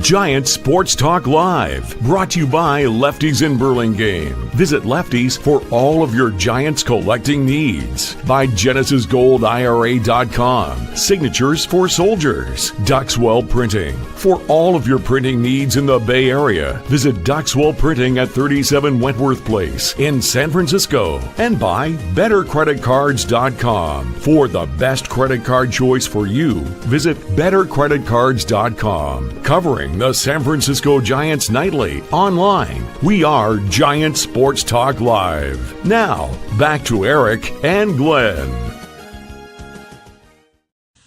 Giants Sports Talk Live, brought to you by Lefties in Burlingame. Visit Lefties for all of your Giants collecting needs. By GenesisGoldIRA.com, signatures for soldiers. Duxwell Printing, for all of your printing needs in the Bay Area. Visit Duxwell Printing at 37 Wentworth Place in San Francisco. And by BetterCreditCards.com. For the best credit card choice for you, visit BetterCreditCards.com. Covering the San Francisco Giants nightly, online. We are Giants Sports Talk Live. Now, back to Eric and Glenn.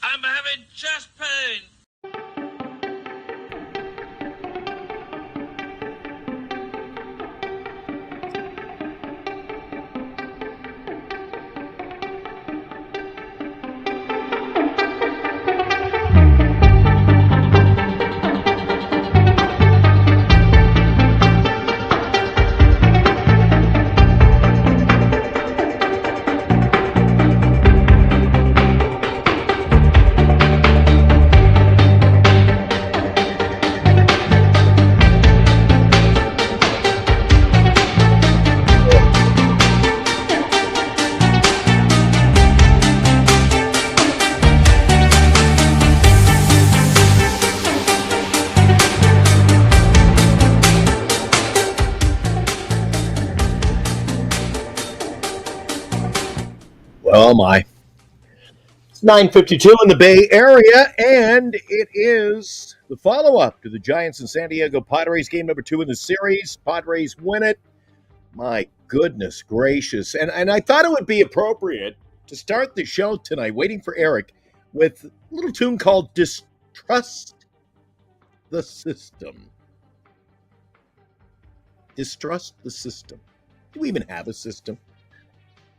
I'm having chest pain. Oh my. It's 9:52 in the Bay Area, and it is the follow-up to the Giants and San Diego Padres game number 2 in the series. Padres win it. My goodness gracious. And I thought it would be appropriate to start the show tonight, waiting for Eric, with a little tune called Distrust the System. Distrust the system. Do we even have a system?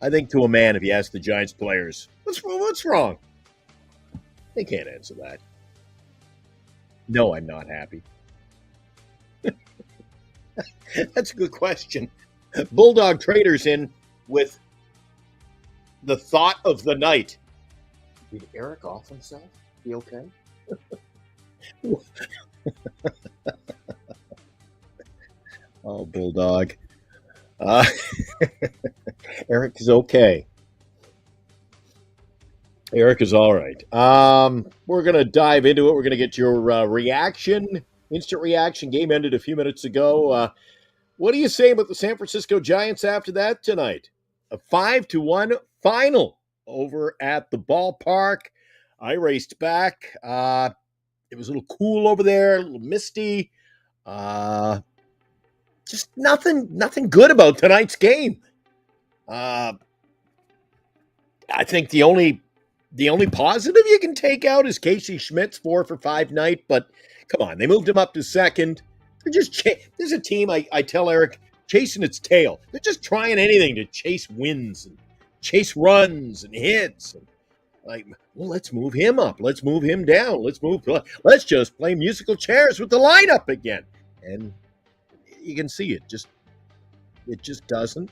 I think to a man, if you ask the Giants players, what's wrong? They can't answer that. No, I'm not happy. That's a good question. Bulldog Traders in with the thought of the night. Did Eric off himself? Be okay? Oh, Bulldog. Eric is okay. Eric is all right. We're going to dive into it. We're going to get your reaction, instant reaction. Game ended a few minutes ago. What do you say about the San Francisco Giants after that tonight? A 5-1 final over at the ballpark. I raced back. It was a little cool over there, a little misty. Just nothing good about tonight's game. I think the only positive you can take out is Casey Schmidt's 4 for 5 night, but come on, they moved him up to second. They're just there's a team, I tell Eric, chasing its tail. They're just trying anything to chase wins and chase runs and hits. And let's move him up. Let's move him down. Let's just play musical chairs with the lineup again. And you can see it just doesn't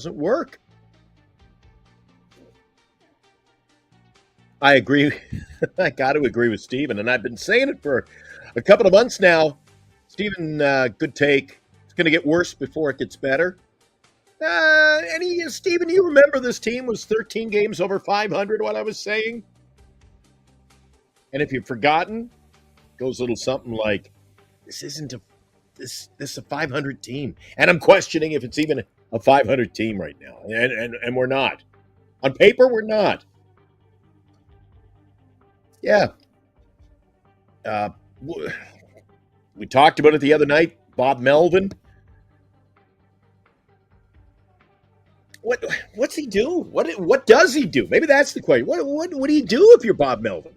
work. I agree. I got to agree with Steven, and I've been saying it for a couple of months now. Steven, good take. It's going to get worse before it gets better. Steven, you remember this team was 13 games over 500, what I was saying? And if you've forgotten, it goes a little something like, this isn't this is a 500 team. And I'm questioning if it's even a 500 team right now. And we're not. On paper, we're not. Yeah. We talked about it the other night. Bob Melvin. What's he do? What does he do? Maybe that's the question. What do you do if you're Bob Melvin?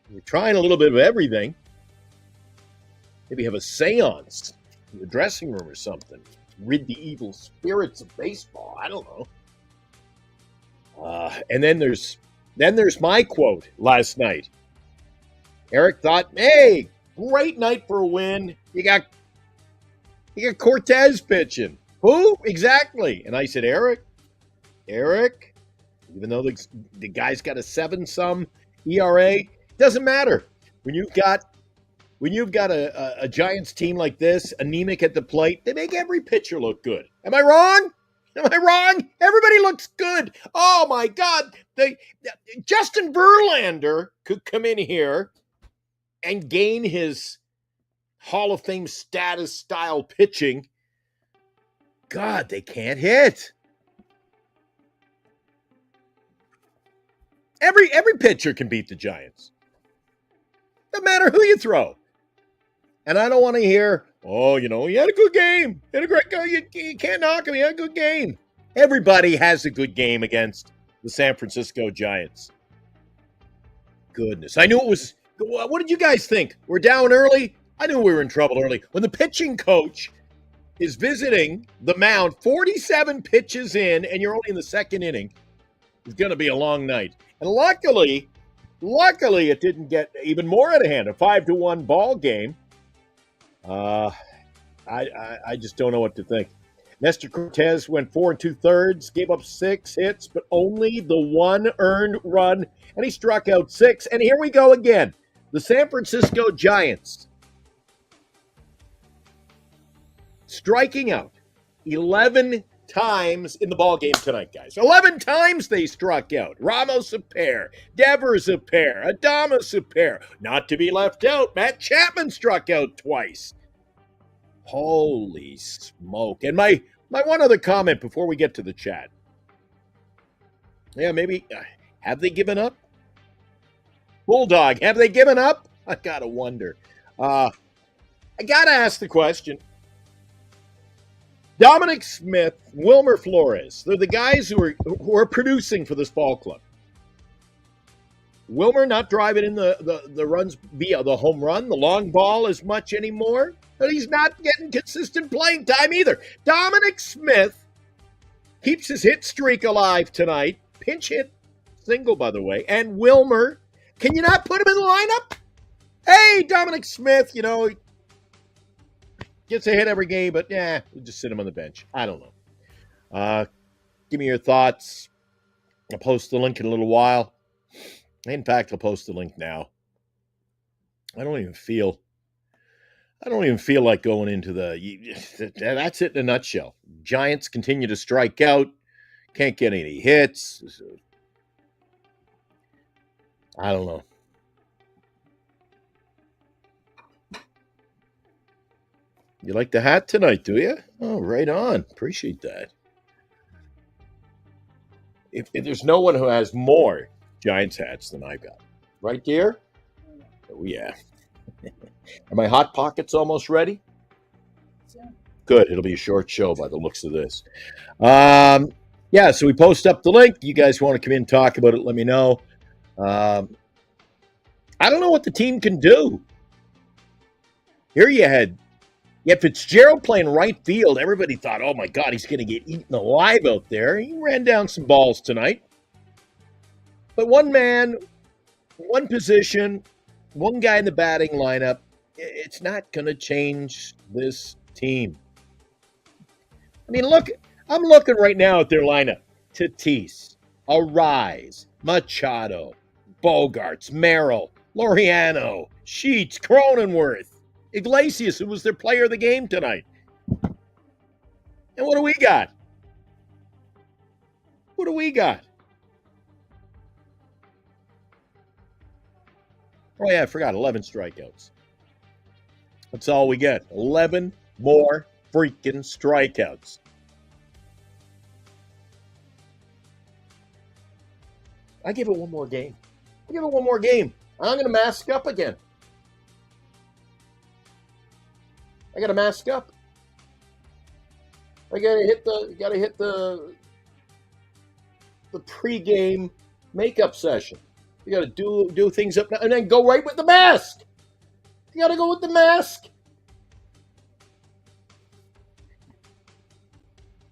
You're trying a little bit of everything. Maybe have a seance in the dressing room or something. Rid the evil spirits of baseball. I don't know. And then there's my quote last night. Eric thought, hey, great night for a win. You got Cortez pitching. Who? Exactly. And I said, Eric, even though the guy's got a 7-some ERA, doesn't matter. When you've got when you've got a Giants team like this, anemic at the plate, they make every pitcher look good. Am I wrong? Am I wrong? Everybody looks good. Oh my God. Justin Verlander could come in here and gain his Hall of Fame status style pitching. God, they can't hit. Every pitcher can beat the Giants. No matter who you throw. And I don't want to hear, oh, he had a good game. He had a great game. You can't knock him. He had a good game. Everybody has a good game against the San Francisco Giants. Goodness. I knew it was. What did you guys think? We're down early? I knew we were in trouble early. When the pitching coach is visiting the mound, 47 pitches in, and you're only in the second inning, it's going to be a long night. And luckily, it didn't get even more out of hand. A 5-1 ball game. I just don't know what to think. Nestor Cortez went 4 2/3, gave up 6 hits, but only the 1 earned run, and he struck out 6. And here we go again. The San Francisco Giants striking out 11 times in the ball game tonight, guys. 11 times they struck out. Ramos a pair, Devers a pair, Adames a pair. Not to be left out, Matt Chapman struck out twice. Holy smoke. And my one other comment before we get to the chat. Yeah, maybe, have they given up? Bulldog, have they given up? I gotta wonder. I gotta ask the question. Dominic Smith, Wilmer Flores, they're the guys who are producing for this ball club. Wilmer not driving in the runs via the home run, the long ball as much anymore, but he's not getting consistent playing time either. Dominic Smith keeps his hit streak alive tonight. Pinch hit single, by the way. And Wilmer, can you not put him in the lineup? Hey, Dominic Smith, gets a hit every game, but we'll just sit him on the bench. I don't know. Give me your thoughts. I'll post the link in a little while. In fact, I'll post the link now. I don't even feel like going into that's it in a nutshell. Giants continue to strike out. Can't get any hits. I don't know. You like the hat tonight, do you? Oh, right on. Appreciate that. If there's no one who has more Giants hats than I got. Right, dear? Oh, yeah. Are my Hot Pockets almost ready? Good. It'll be a short show by the looks of this. So we post up the link. You guys want to come in and talk about it, let me know. I don't know what the team can do. Here you had Fitzgerald playing right field. Everybody thought, oh, my God, he's going to get eaten alive out there. He ran down some balls tonight. But one man, one position, one guy in the batting lineup, it's not going to change this team. I mean, look, I'm looking right now at their lineup. Tatis, Arise, Machado, Bogarts, Merrill, Laureano, Sheets, Cronenworth, Iglesias, who was their player of the game tonight. And what do we got? What do we got? Oh, yeah, I forgot. 11 strikeouts. That's all we get. 11 more freaking strikeouts. I give it one more game. I'm going to mask up again. I got to mask up. I got to hit the pregame makeup session. You got to do things up and then go right with the mask. You got to go with the mask.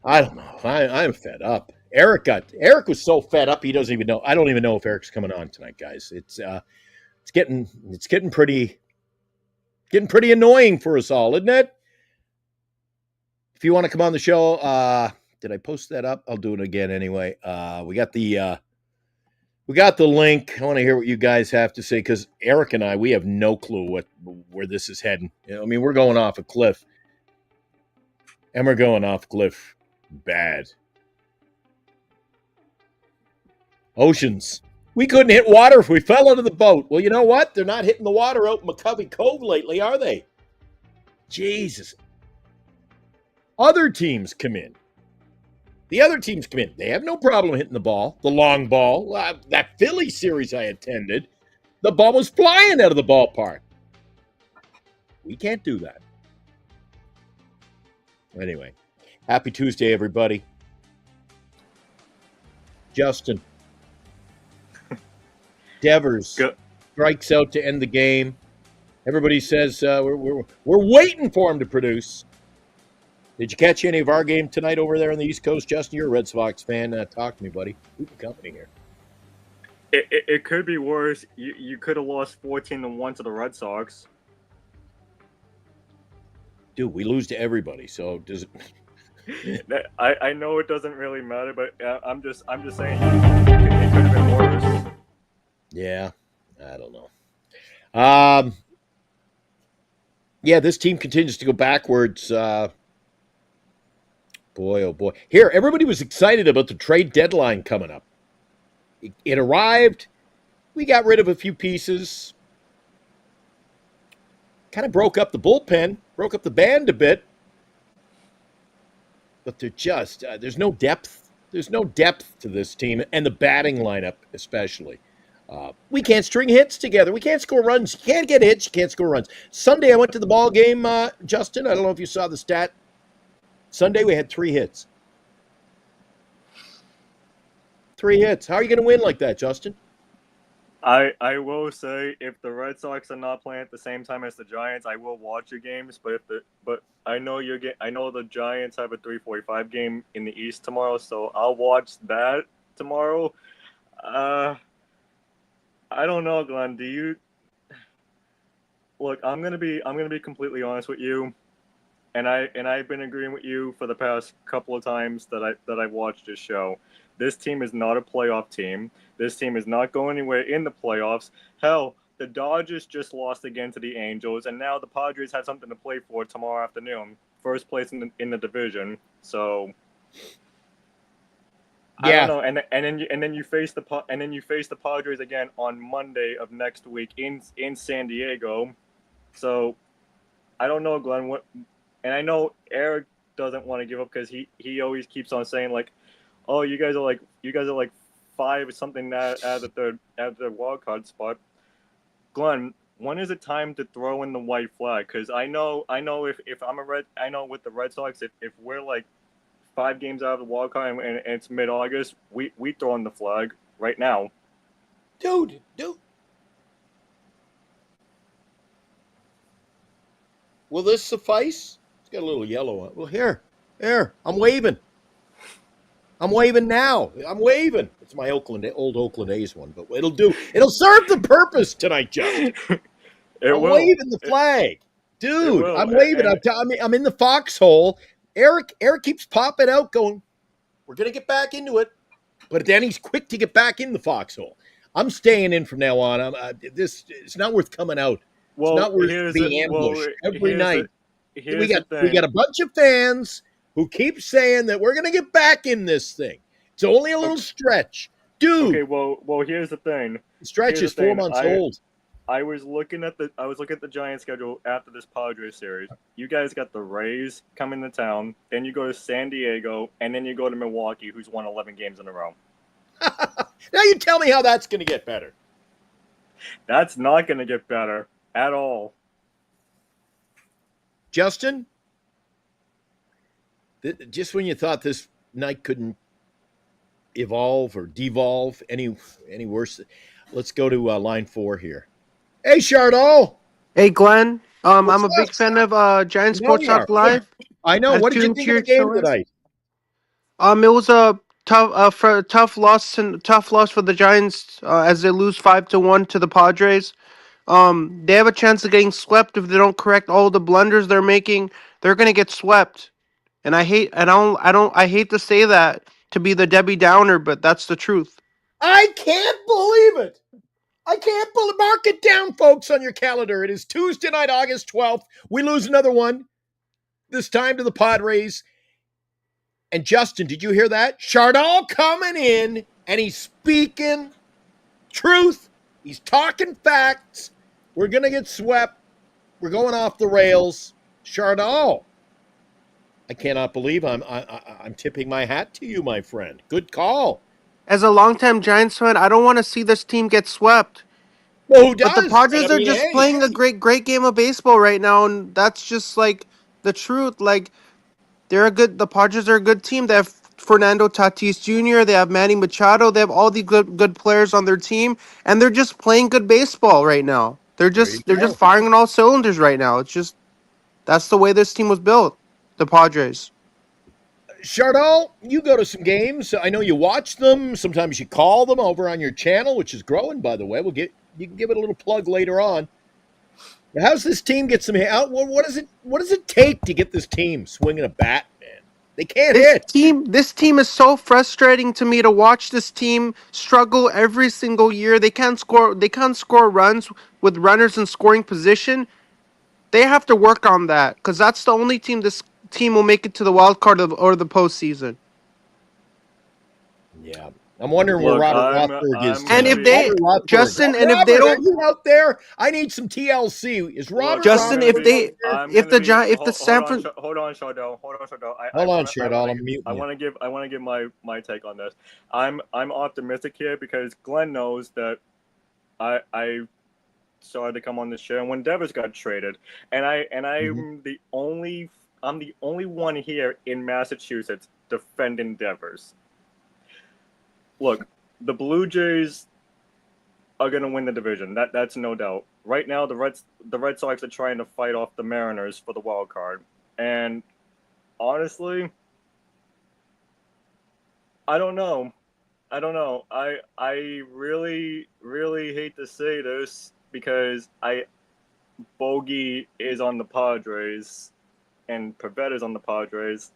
I don't know. I'm fed up. Eric was so fed up he doesn't even know. I don't even know if Eric's coming on tonight, guys. It's getting pretty annoying for us all, isn't it? If you want to come on the show, did I post that up? I'll do it again anyway. We got the We got the link. I want to hear what you guys have to say because Eric and I, we have no clue where this is heading. I mean, we're going off a cliff, and we're going off cliff bad. Oceans. We couldn't hit water if we fell into the boat. Well, you know what? They're not hitting the water out in McCovey Cove lately, are they? Jesus. Other teams come in. The other teams come in. They have no problem hitting the ball, the long ball. That Philly series I attended, the ball was flying out of the ballpark. We can't do that. Anyway, happy Tuesday, everybody. Justin. Devers strikes out to end the game. Everybody says we're waiting for him to produce. Did you catch any of our game tonight over there on the East Coast, Justin? You're a Red Sox fan. Talk to me, buddy. Keep the company here. It could be worse. You could have lost 14-1 to the Red Sox. Dude, we lose to everybody. So does it? I know it doesn't really matter, but I'm just saying it could have been worse. Yeah, I don't know. Yeah, this team continues to go backwards. Boy, oh boy. Here, everybody was excited about the trade deadline coming up. It arrived. We got rid of a few pieces. Kind of broke up the bullpen, broke up the band a bit. But they're just, there's no depth. There's no depth to this team, and the batting lineup especially. We can't string hits together. We can't score runs. You can't get hits. You can't score runs. Sunday, I went to the ball game, Justin. I don't know if you saw the stat. Sunday, we had 3 hits. 3 hits. How are you going to win like that, Justin? I will say if the Red Sox are not playing at the same time as the Giants, I will watch the games. But I know I know the Giants have a 3:45 game in the East tomorrow, so I'll watch that tomorrow. I don't know, Glenn. Do you look? I'm gonna be completely honest with you, and I've been agreeing with you for the past couple of times that I've watched this show. This team is not a playoff team. This team is not going anywhere in the playoffs. Hell, the Dodgers just lost again to the Angels, and now the Padres have something to play for tomorrow afternoon. First place in the division. So yeah. I don't know. And then you face the Padres again on Monday of next week in San Diego. So I don't know, Glenn. And I know Eric doesn't want to give up because he always keeps on saying like, oh, you guys are like 5 or something out of the wild card spot. Glenn, when is it time to throw in the white flag? Because I know if I'm I know with the Red Sox, if we're like 5 games out of the wild card and it's mid-August, we throw in the flag right now. Dude. Will this suffice? It's got a little yellow on it. Well, here. I'm waving. I'm waving now. I'm waving. It's my old Oakland A's one, but it'll do. It'll serve the purpose tonight, Justin. I'm waving the flag. Dude, I'm waving. I'm in the foxhole. Eric keeps popping out going, we're going to get back into it. But then he's quick to get back in the foxhole. I'm staying in from now on. It's not worth coming out. It's not worth being ambushed every night. We got a bunch of fans who keep saying that we're going to get back in this thing. It's only a little stretch. Dude. Okay, well, here's the thing. The stretch is 4 months old. I was looking at the Giants schedule after this Padres series. You guys got the Rays coming to town, then you go to San Diego, and then you go to Milwaukee, who's won 11 games in a row. Now you tell me how that's going to get better. That's not going to get better at all. Justin, just when you thought this night couldn't evolve or devolve any worse, let's go to line 4 here. Hey, Chardot. Hey, Glenn. I'm a big fan of Giants Sports Talk Live. I know. What did you think of the game tonight? It was a tough loss for the Giants as they lose 5-1 to the Padres. They have a chance of getting swept if they don't correct all the blunders they're making. They're gonna get swept, and I hate to say that to be the Debbie Downer, but that's the truth. I can't believe it. I can't believe. Mark it down, folks, on your calendar. It is Tuesday night, August 12th. We lose another one. This time to the Padres. And Justin, did you hear that? Chardall coming in, and he's speaking truth. He's talking facts. We're going to get swept. We're going off the rails. Chardall. I cannot believe I'm tipping my hat to you, my friend. Good call. As a longtime Giants fan, I don't want to see this team get swept. Well, who But the does? And I Padres are mean, just hey, playing a great game of baseball right now, and that's just like the truth. Like the Padres are a good team. They have Fernando Tatis Jr., they have Manny Machado, they have all the good players on their team, and they're just playing good baseball right now. there you They're just go. firing on all cylinders right now. It's just that's the way this team was built. The Padres. Chardall, you go to some games. I know you watch them. Sometimes you call them over on your channel, which is growing, by the way. You can give it a little plug later on. How's this team get some out? What does it take to get this team swinging a bat, man? They can't hit. This team is so frustrating to me to watch this team struggle every single year. They can't score runs with runners in scoring position. They have to work on that because that's the only team this team will make it to the wild card or the postseason. Yeah. I'm wondering where Look, Robert Rothberg is I'm And gonna tonight. if be. they Robert Rothberg. Justin, and if they Robert, are don't you out there? I need some TLC. Is Look, Robert I'm Justin, gonna if Rothberg be. out they there? I'm if gonna the be. Gi- if the San Fran Hold on, Shadow. Hold on, Shadow. Hold on, I Chardall. wanna. I'm muting I you. want to give. I want to give my take on this. I'm optimistic here because Glenn knows that I started to come on this show and when Devers got traded, and I'm the only one here in Massachusetts defending Devers. Look, the Blue Jays are going to win the division. That's no doubt. Right now, the Red Sox are trying to fight off the Mariners for the wild card, and honestly, I don't know. I really hate to say this because Bogey is on the Padres, and Pavetta's on the Padres.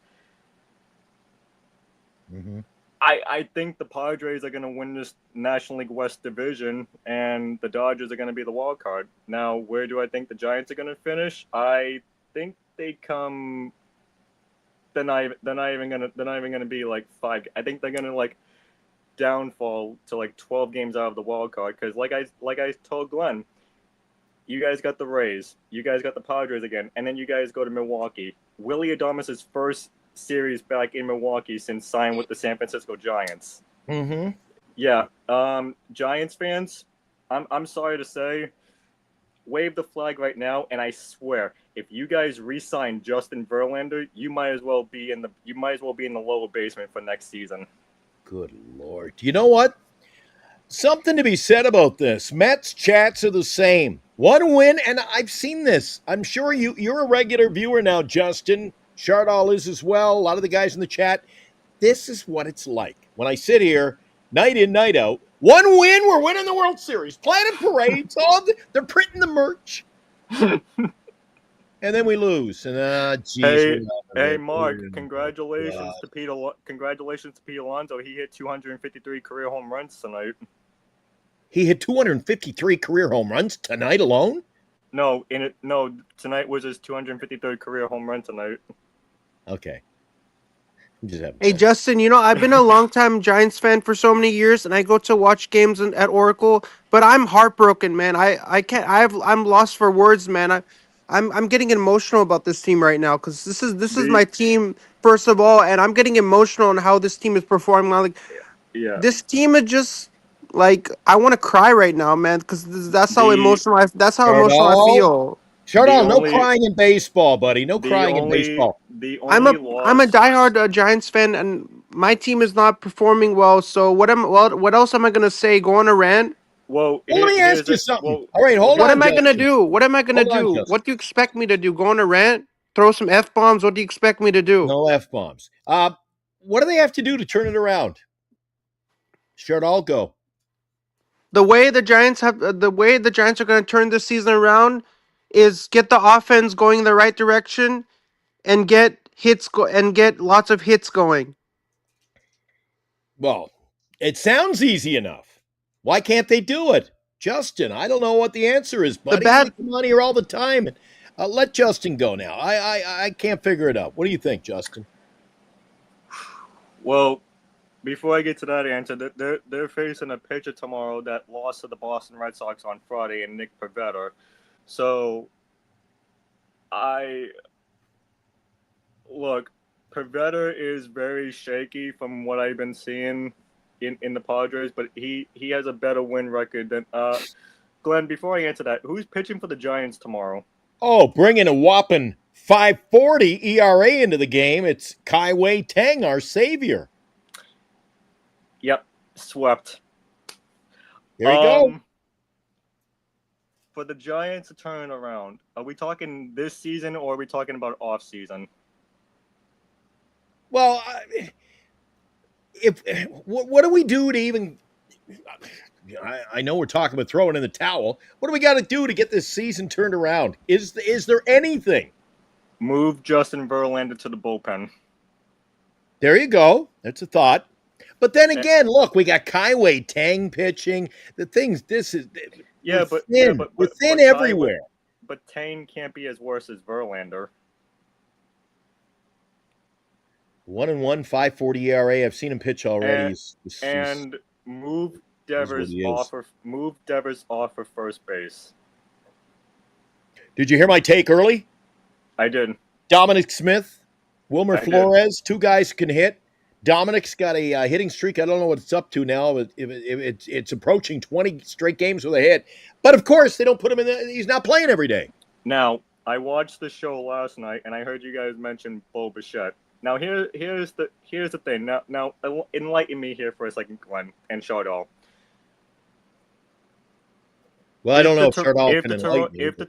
Mm-hmm. I think the Padres are going to win this National League West division, and the Dodgers are going to be the wild card. Now, where do I think the Giants are going to finish? I think they come. They're not even gonna be like 5. I think they're gonna like downfall to like 12 games out of the wild card because like I told Glenn, you guys got the Rays, you guys got the Padres again, and then you guys go to Milwaukee. Willie Adames' first series back in Milwaukee since signing with the San Francisco Giants. Mm-hmm. Yeah, Giants fans, I'm sorry to say, wave the flag right now, and I swear, if you guys re-sign Justin Verlander, you might as well be in the lower basement for next season. Good Lord. You know what? Something to be said about this. Mets chats are the same. One win, and I've seen this. I'm sure you're a regular viewer now, Justin. Chardall is as well. A lot of the guys in the chat. This is what it's like when I sit here, night in, night out. One win, we're winning the World Series. Planning parades. They're printing the merch. And then we lose. And geez. Hey, Mark! Congratulations to Pete Alonso. He hit 253 career home runs tonight. He hit 253 career home runs tonight alone? No, tonight was his 253rd career home run tonight. Okay. Hey Justin, I've been a longtime Giants fan for so many years, and I go to watch games at Oracle, but I'm heartbroken, man. I can't. I'm lost for words, man. I'm getting emotional about this team right now because this is my team first of all, and I'm getting emotional on how this team is performing. Like Yeah. this team is just like I want to cry right now, man, because that's how emotional I feel. Chardall, no crying in baseball, buddy. No crying in baseball. I'm a diehard Giants fan, and my team is not performing well. So what else am I gonna say? Go on a rant? Well, let me ask you something. All right, What on. am I gonna Justin. do? What am I gonna Hold on, do? Justin. What do you expect me to do? Go on a rant? Throw some F-bombs? What do you expect me to do? No F-bombs. What do they have to do to turn it around? Chardall, go. The way the Giants are going to turn this season around is get the offense going in the right direction and get hits and get lots of hits going. Well, It sounds easy enough. Why can't they do it? Justin, I don't know what the answer is, The buddy. bad We come on here all the time. Let Justin go now. I can't figure it out. What do you think, Justin? Well, before I get to that answer, they're facing a pitcher tomorrow that lost to the Boston Red Sox on Friday, and Nick Pivetta. So, look, Pivetta is very shaky from what I've been seeing in the Padres, but he has a better win record than Glenn. Before I answer that, who's pitching for the Giants tomorrow? Oh, bringing a whopping 5.40 ERA into the game. It's Kai Tang, our savior. Yep, swept. There you go. For the Giants to turn around, are we talking this season or are we talking about off season? Well, what do we do to even? I know we're talking about throwing in the towel. What do we got to do to get this season turned around? Is there anything? Move Justin Verlander to the bullpen. There you go. That's a thought. But then again, look, we got Kai Tang pitching. The things. This is we're thin everywhere. But Tang can't be as worse as Verlander. 1-1, 5.40 ERA. I've seen him pitch already. And move Devers off for first base. Did you hear my take early? I did. Dominic Smith, Wilmer Flores, two guys who can hit. Dominic's got a hitting streak. I don't know what it's up to now, but it's approaching 20 straight games with a hit. But of course, they don't put him in. He's not playing every day. Now, I watched the show last night, and I heard you guys mention Bo Bichette. Now, here's the thing. Now, enlighten me here for a second, Glenn and Chardall. Well, I don't know if Chardall can enlighten me. If the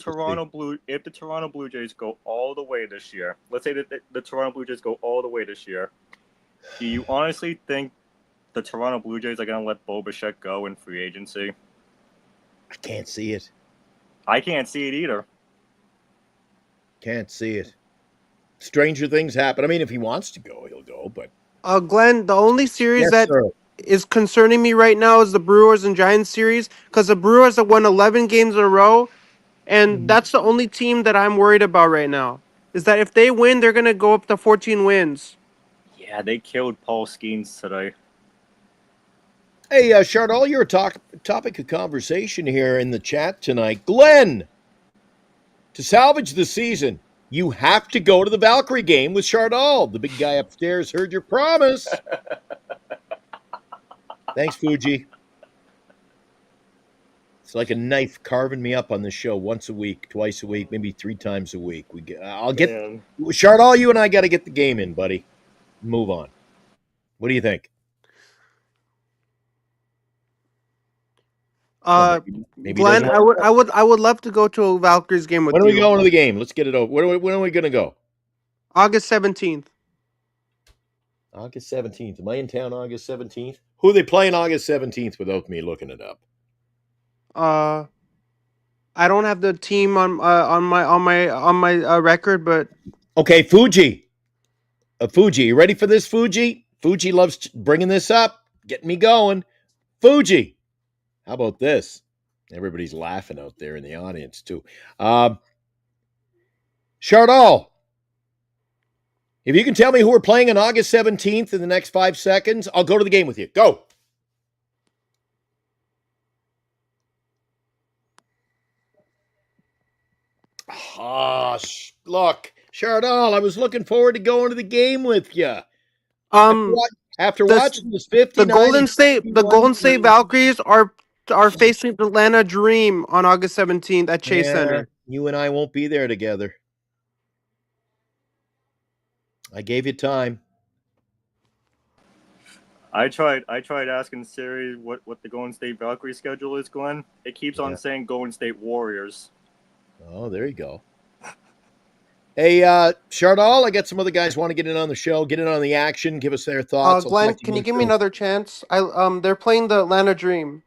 Toronto Blue Jays go all the way this year, let's say that the Toronto Blue Jays go all the way this year, do you honestly think the Toronto Blue Jays are going to let Bo Bichette go in free agency? I can't see it. I can't see it either. Can't see it. Stranger things happen. I mean, if he wants to go, he'll go. But Glenn, the only series yes, sir. is concerning me right now is the Brewers and Giants series, because the Brewers have won 11 games in a row, and that's the only team that I'm worried about right now. Is that if they win, they're gonna go up to 14 wins. Yeah, they killed Paul Skeens today. Hey, Chardall, you're a topic of conversation here in the chat tonight. Glenn, to salvage the season, you have to go to the Valkyrie game with Chardall. The big guy upstairs heard your promise. Thanks, Fuji. It's like a knife carving me up on this show once a week, twice a week, maybe 3 times a week. Chardall, you and I got to get the game in, buddy. Move on. What do you think? Maybe Glenn, I would love to go to a Valkyries game with you. When are we going to the game? Let's get it over. When are we going to go? August 17th. August 17th. Am I in town August 17th? Who are they playing August 17th without me looking it up? I don't have the team on my record, but okay, Fuji. Fuji, you ready for this, Fuji? Fuji loves bringing this up, getting me going. Fuji, how about this? Everybody's laughing out there in the audience too. Chardall, if you can tell me who we're playing on August 17th in the next 5 seconds, I'll go to the game with you. Go. Look, Chardall, I was looking forward to going to the game with you. After watching this 59, the Golden State Valkyries are facing the Atlanta Dream on August 17th at Chase Center. You and I won't be there together. I gave you time. I tried asking Siri what the Golden State Valkyrie schedule is, Glenn. It keeps on saying Golden State Warriors. Oh, there you go. Hey, Chardall, I got some other guys want to get in on the show, get in on the action, give us their thoughts. Glenn, can you give me another chance? They're playing the Atlanta Dream.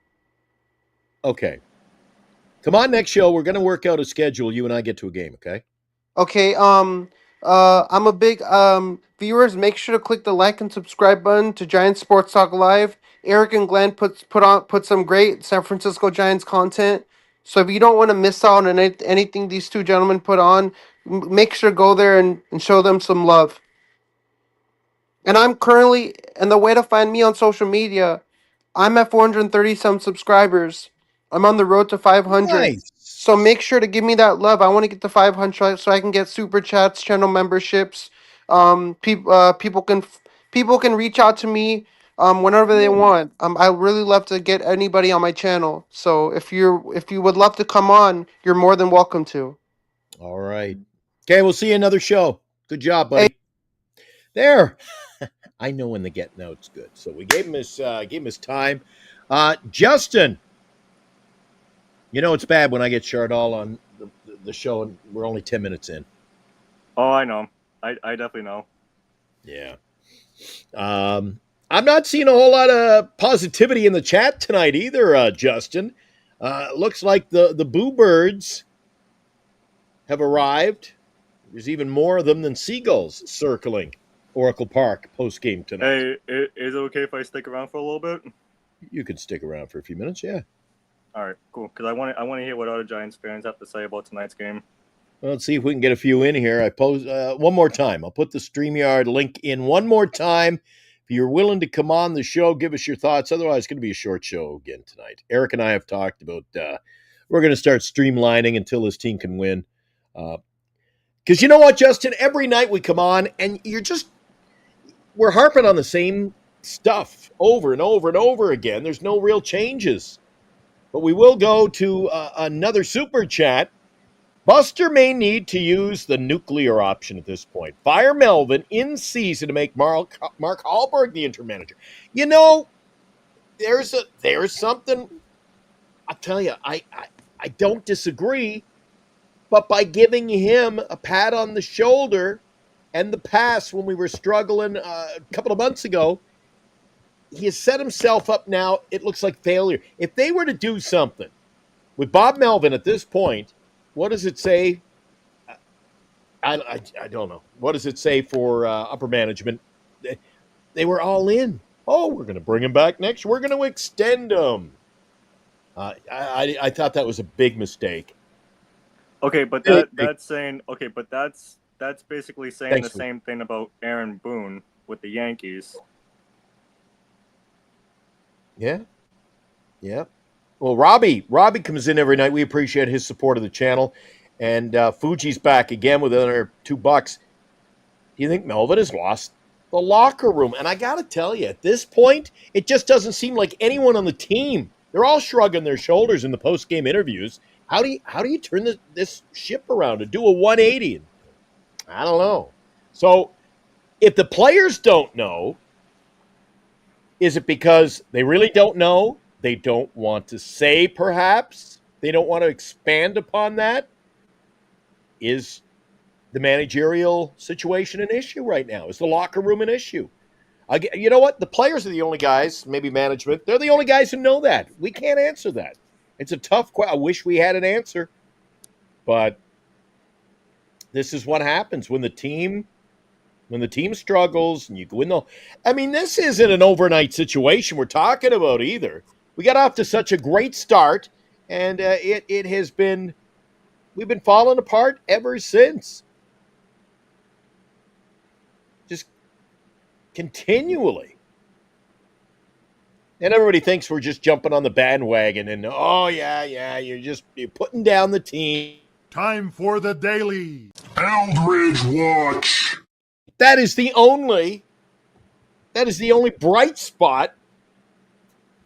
Okay. Come on, next show. We're going to work out a schedule. You and I get to a game, okay? Okay. I'm a big viewers. Make sure to click the like and subscribe button to Giant Sports Talk Live. Eric and Glenn put some great San Francisco Giants content. So if you don't want to miss out on anything these two gentlemen put on, make sure to go there and show them some love. And the way to find me on social media, I'm at 430 some subscribers. I'm on the road to 500. So Nice. make sure to give me that love. I want to get to 500 so I can get super chats, channel memberships. People can reach out to me whenever they want. I really love to get anybody on my channel. So if you would love to come on, you're more than welcome to. All right. Okay, we'll see you another show. Good job, Hey, buddy. There. I know when the getting out's good. So we gave him his time. Justin, you know it's bad when I get Chardal on the show and we're only 10 minutes in. Oh, I know. I definitely know. Yeah. I'm not seeing a whole lot of positivity in the chat tonight either, Justin. Looks like the Boo Birds have arrived. There's even more of them than seagulls circling Oracle Park post-game tonight. Hey, is it okay if I stick around for a little bit? You could stick around for a few minutes, yeah. All right, cool. Because I want to hear what other Giants fans have to say about tonight's game. Well, let's see if we can get a few in here. I pose one more time. I'll put the StreamYard link in one more time. If you're willing to come on the show, give us your thoughts. Otherwise, it's going to be a short show again tonight. Eric and I have talked about we're going to start streamlining until this team can win. Because you know what, Justin? Every night we come on and we're harping on the same stuff over and over and over again. There's no real changes. But we will go to another super chat. Buster may need to use the nuclear option at this point. Fire Melvin in season to make Mark Hallberg the interim manager. You know, there's something. I'll tell you, I don't disagree. But by giving him a pat on the shoulder and the pass when we were struggling a couple of months ago, he has set himself up now. It looks like failure. If they were to do something with Bob Melvin at this point, what does it say? I don't know. What does it say for upper management? They were all in. Oh, we're going to bring him back next. We're going to extend him. I thought that was a big mistake. Okay, but that's saying okay, but that's basically saying the same thing about Aaron Boone with the Yankees. Yeah. Well, Robbie comes in every night. We appreciate his support of the channel. And Fuji's back again with another $2. Do you think Melvin has lost the locker room? And I got to tell you, at this point, it just doesn't seem like anyone on the team. They're all shrugging their shoulders in the post-game interviews. How do you turn this ship around and do a 180? I don't know. So if the players don't know, is it because they really don't know? They don't want to say, perhaps? They don't want to expand upon that? Is the managerial situation an issue right now? Is the locker room an issue? You know what? The players are the only guys, maybe management, they're the only guys who know that. We can't answer that. It's a tough question. I wish we had an answer. But this is what happens when the team struggles and you go in the... I mean, this isn't an overnight situation we're talking about either. We got off to such a great start, and it has been... We've been falling apart ever since. Just continually. And everybody thinks we're just jumping on the bandwagon and, oh, yeah, you're putting down the team. Time for the daily Eldridge Watch. That is the only bright spot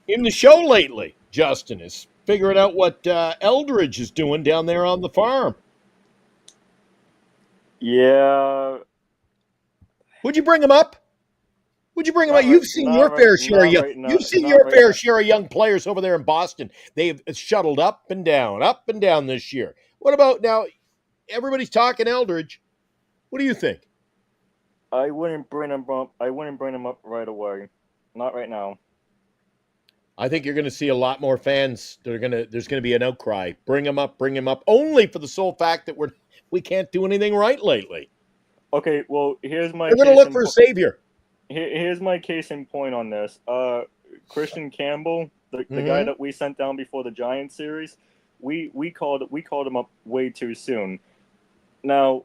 in the show lately, Justin, is figuring out what Eldridge is doing down there on the farm. Yeah. Would you bring him up? You've seen your fair share of young players over there in Boston. They've shuttled up and down this year. What about now? Everybody's talking Eldridge. What do you think? I wouldn't bring him up. Right away. Not right now. I think you're going to see a lot more fans. There's going to be an outcry. Bring him up. Only for the sole fact that we can't do anything right lately. Okay, well, here's my... We're going to look for a savior. Here's my case in point on this. Christian Campbell, the guy that we sent down before the Giants series, we called him up way too soon. Now,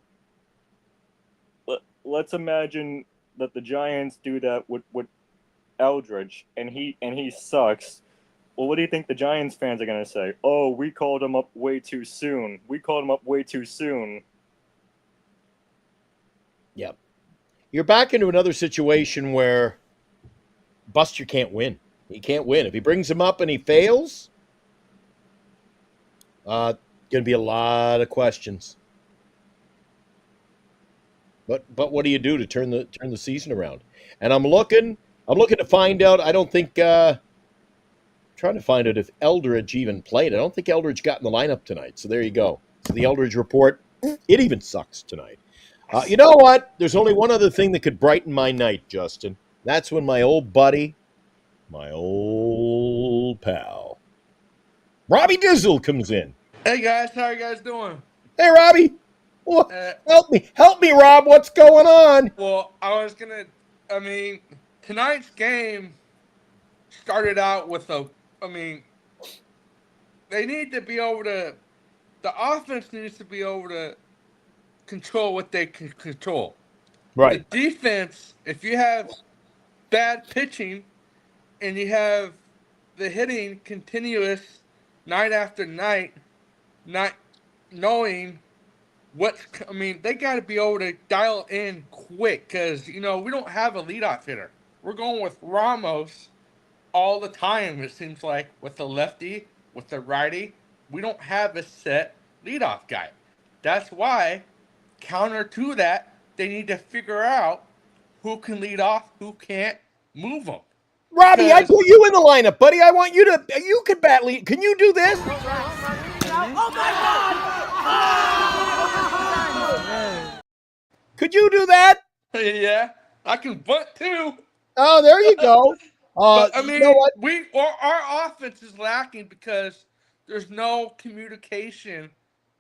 let's imagine that the Giants do that with Eldridge, and he sucks. Well, what do you think the Giants fans are gonna say? Oh, we called him up way too soon. We called him up way too soon. Yep. You're back into another situation where Buster can't win. He can't win. If he brings him up and he fails, going to be a lot of questions. But what do you do to turn the season around? And I'm looking to find out. I don't think trying to find out if Eldridge even played. I don't think Eldridge got in the lineup tonight. So there you go. So the Eldridge report, it even sucks tonight. You know what? There's only one other thing that could brighten my night, Justin. That's when my old buddy, my old pal, Robbie Dizzle comes in. Hey guys, how are you guys doing? Hey, Robbie. Well, help me, Rob. What's going on? Well, tonight's game started out with they need to be able to, the offense needs to be able to control what they can control. Right. The defense, if you have bad pitching and you have the hitting continuous night after night, not knowing they got to be able to dial in quick because, we don't have a leadoff hitter. We're going with Ramos all the time, it seems like, with the lefty, with the righty. We don't have a set leadoff guy. That's why, counter to that, they need to figure out who can lead off, who can't, move them. Robbie, I put you in the lineup, buddy. I want you can bat lead. Can you do this? Oh my God! Could you do that? Yeah, I can bunt too. Oh, there you go. But, you know what? Our offense is lacking because there's no communication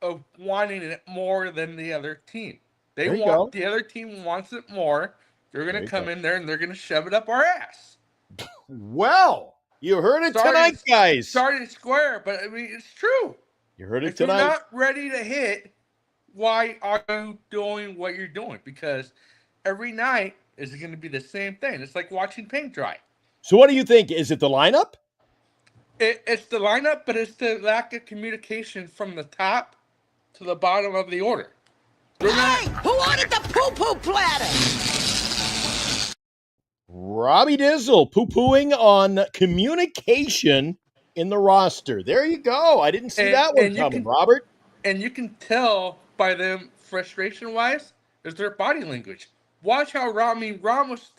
of wanting it more than the other team. The other team wants it more. They're going to come in there and they're going to shove it up our ass. Well, you heard it tonight, guys. Sorry to square, but it's true. You heard it if tonight. If you're not ready to hit, why are you doing what you're doing? Because every night is going to be the same thing. It's like watching paint dry. So what do you think? Is it the lineup? It's the lineup, but it's the lack of communication from the top to the bottom of the order. Hey, who ordered the poo-poo platter? Robbie Dizzle poo-pooing on communication in the roster. There you go. I didn't see that one coming, Robert. And you can tell by them frustration-wise is their body language. Watch how Ramos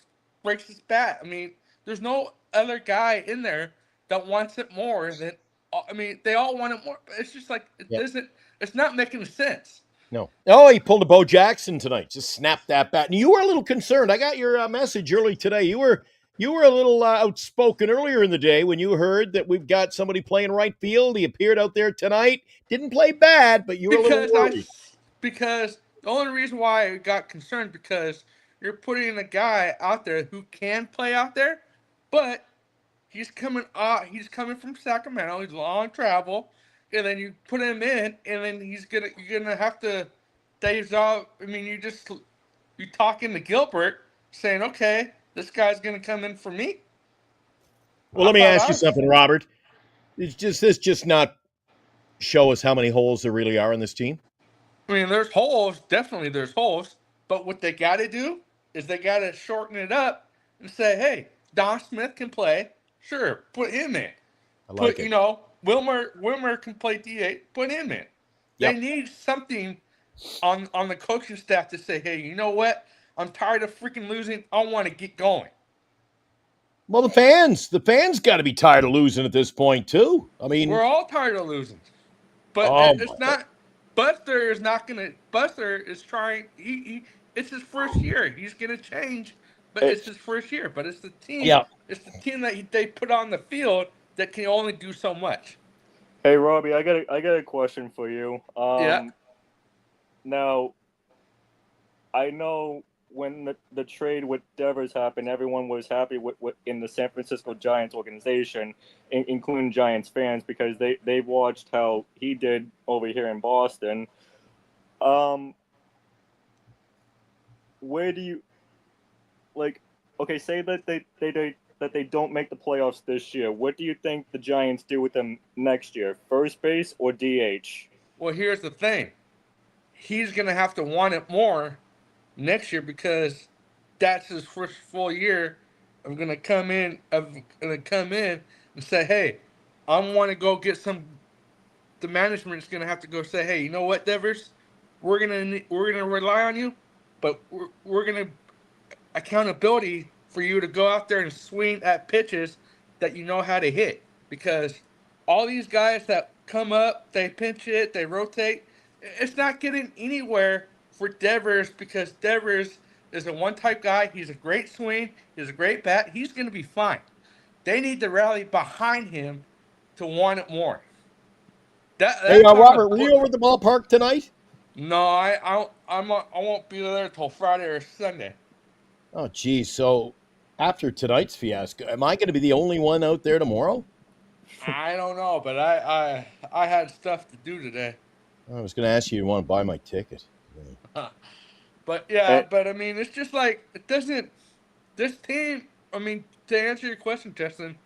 breaks his bat. There's no other guy in there that wants it more than. They all want it more. It's just like it's not making sense. No. Oh, he pulled a Bo Jackson tonight. Just snapped that bat. And you were a little concerned. I got your message early today. You were a little outspoken earlier in the day when you heard that we've got somebody playing right field. He appeared out there tonight. Didn't play bad, but you were a little worried. Because the only reason why I got concerned because you're putting a guy out there who can play out there, but he's coming from Sacramento. He's long travel. And then you put him in, and then you're gonna have to days off. You talking to Gilbert, saying, "Okay, this guy's gonna come in for me." Well, let me ask you something, Robert. This just not show us how many holes there really are in this team? There's holes. Definitely, there's holes. But what they got to do is they got to shorten it up and say, "Hey, Don Smith can play. Sure, put him in. I like it. Wilmer can play DH. Put him in. They need something on the coaching staff to say, hey, you know what? I'm tired of freaking losing. I want to get going. Well, the fans got to be tired of losing at this point too. We're all tired of losing, but it's not. Buster is not gonna. Buster is trying. It's his first year. He's gonna change, but it's his first year. But it's the team. Yeah. It's the team that they put on the field that can only do so much. Hey, Robbie, I got a question for you. Yeah. Now, I know when the trade with Devers happened, everyone was happy with in the San Francisco Giants organization, including Giants fans, because they watched how he did over here in Boston. Where do you like? Okay, say that they don't make the playoffs this year. What do you think the Giants do with them next year? First base or DH? Well, here's the thing. He's gonna have to want it more next year because that's his first full year. I'm gonna come in. I'm gonna come in and say, "Hey, I want to go get some." The management's gonna have to go say, "Hey, you know what, Devers? We're gonna rely on you, but we're gonna accountability for you to go out there and swing at pitches that you know how to hit because all these guys that come up, they pinch hit, they rotate. It's not getting anywhere for Devers because Devers is a one-type guy. He's a great swing. He's a great bat. He's going to be fine. They need to rally behind him to want it more. Hey, That's on Robert, were you over at the ballpark tonight? No, I won't be there till Friday or Sunday. Oh, geez. So after tonight's fiasco, am I going to be the only one out there tomorrow? I don't know, but I had stuff to do today. I was going to ask you, want to buy my ticket? But yeah, Eh, but I mean, it's just like it doesn't. This team, I mean, to answer your question, Justin,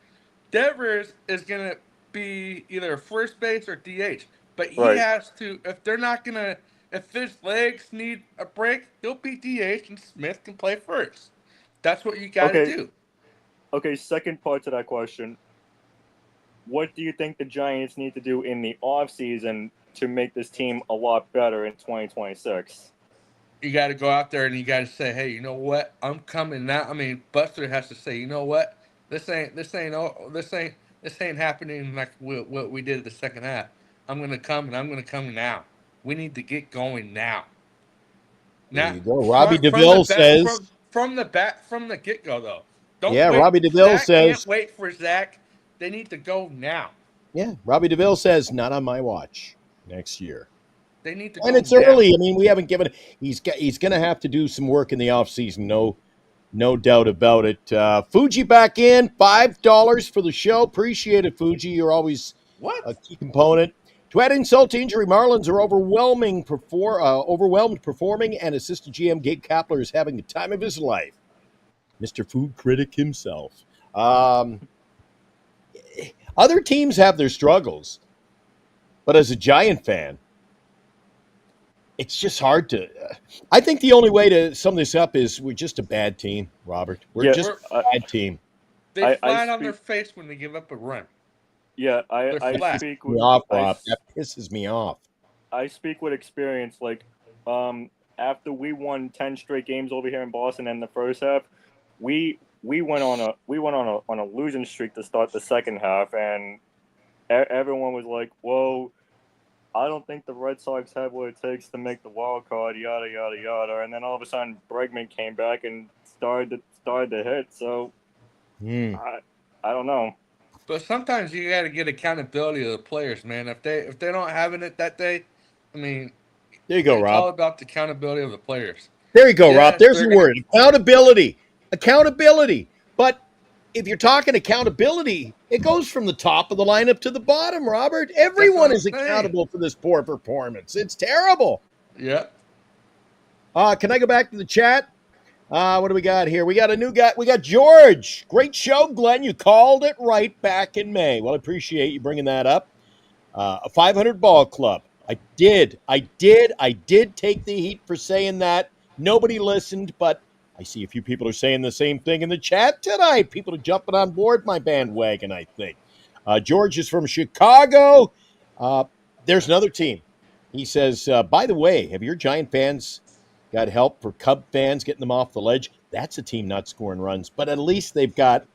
Devers is gonna be either first base or DH. But he right. has to. If they're not gonna, if his legs need a break, he'll be DH, and Smith can play first. That's what you got to Okay. do. Okay. Second part to that question. What do you think the Giants need to do in the offseason to make this team a lot better in 2026? You got to go out there and you got to say, hey, you know what? I'm coming now. I mean, Buster has to say, you know what? This ain't happening like what we did the second half. I'm gonna come and I'm gonna come now. We need to get going now. There Now, you go. Robbie DeVille says, from the get go though. Don't yeah, wait. Robbie DeVille Zach says, can't wait for Zach. They need to go now. yeah, Robbie DeVille says, not on my watch next year. They need to And go it's now. early. I mean, we haven't given. He's going to have to do some work in the offseason. No doubt about it. Fuji back in $5 for the show. Appreciate it, Fuji. You're always What? a key component. To add insult to injury, Marlins are overwhelmed performing, and assistant GM Gabe Kapler is having the time of his life. Mr. Food Critic himself. Other teams have their struggles, but as a Giant fan, it's just hard to. I think the only way to sum this up is we're just a bad team, Robert. We're Yeah, just a bad team. They I flat on their speak- face when they give up a run. Yeah, They're I flat. speak Me with off, I, Rob. That pisses me off. I speak with experience. Like, after we won 10 straight games over here in Boston in the first half, we went on a losing streak to start the second half, and everyone was like, "Whoa, I don't think the Red Sox have what it takes to make the wild card." Yada yada yada, and then all of a sudden Bregman came back and started to hit. So I don't know. But sometimes you got to get accountability of the players, man. If they don't have it that day, I mean, There you go, it's all Rob. about the accountability of the players. There you go, Rob. Yes, There's they're the gonna. word. Accountability. Accountability. But if you're talking accountability, it goes from the top of the lineup to the bottom, Robert. Everyone I'm is saying. accountable for this poor performance. It's terrible. Yep. Can I go back to the chat? What do we got here? We got a new guy. We got George. Great show, Glenn. You called it right back in May. Well, I appreciate you bringing that up. A 500 ball club. I did take the heat for saying that. Nobody listened, but I see a few people are saying the same thing in the chat tonight. People are jumping on board my bandwagon, I think. George is from Chicago. There's another team. He says, by the way, have your Giant fans got help for Cub fans getting them off the ledge? That's a team not scoring runs, but at least they've got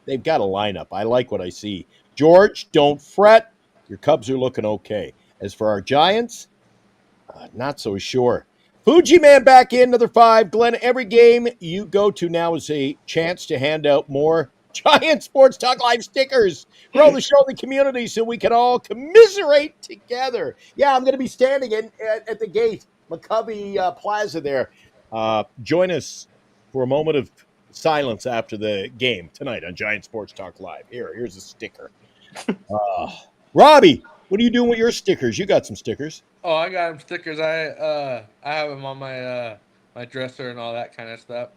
a lineup. I like what I see. George, don't fret. Your Cubs are looking okay. As for our Giants, not so sure. Fuji Man back in, another 5. Glenn, every game you go to now is a chance to hand out more Giant Sports Talk Live stickers. Grow the show in the community so we can all commiserate together. Yeah, I'm going to be standing at the gate, McCovey Plaza there. Join us for a moment of silence after the game tonight on Giant Sports Talk Live. Here's a sticker. Robbie, what are you doing with your stickers? You got some stickers. Oh, I got them stickers. I have them on my my dresser and all that kind of stuff.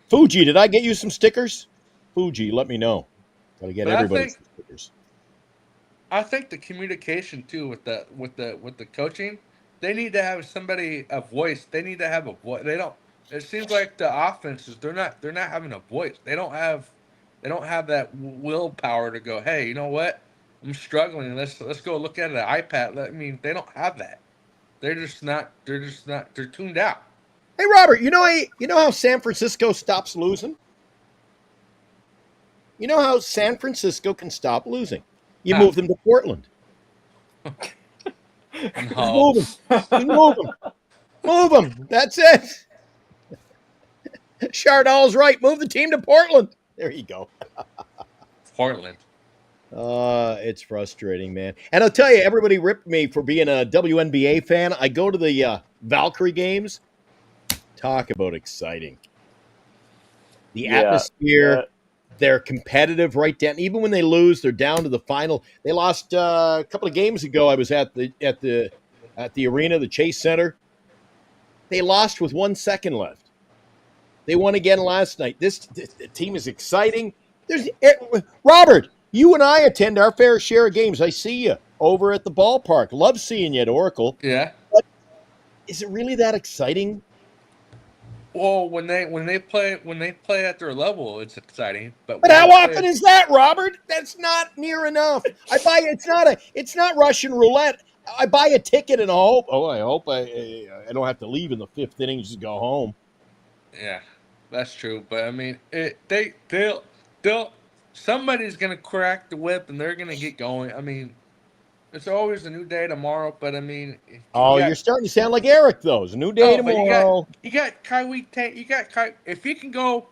Fuji, did I get you some stickers? Fuji, let me know. Gotta get But everybody some stickers. I think the communication too with the coaching, they need to have somebody a voice. They need to have a voice. They don't. It seems like the offenses they're not having a voice. They don't have that willpower to go. Hey, you know what? I'm struggling. Let's go look at an iPad. I mean, they don't have that. They're just not. They're tuned out. Hey, Robert, you know how San Francisco stops losing? You know how San Francisco can stop losing? You How? move them to Portland. No. Move them. You move them. Move them. That's it. Chardall's right. Move the team to Portland. There you go. Portland. It's frustrating, man. And I'll tell you, everybody ripped me for being a WNBA fan. I go to the Valkyrie games. Talk about exciting. The atmosphere. They're competitive right down. Even when they lose, they're down to the final. They lost a couple of games ago. I was at the arena, the Chase Center. They lost with 1 second left. They won again last night. This team is exciting. Robert, you and I attend our fair share of games. I see you over at the ballpark. Love seeing you at Oracle. Yeah. But is it really that exciting? Well, when they play at their level, it's exciting. But how often is that, Robert? That's not near enough. It's not Russian roulette. I buy a ticket and I hope I don't have to leave in the fifth inning, just go home. Yeah, that's true. But I mean, they'll somebody's gonna crack the whip and they're gonna get going. I mean, it's always a new day tomorrow. But I mean, you're starting to sound like Eric, though. It's a new day tomorrow. You got Kaiwi Tang. If you can go,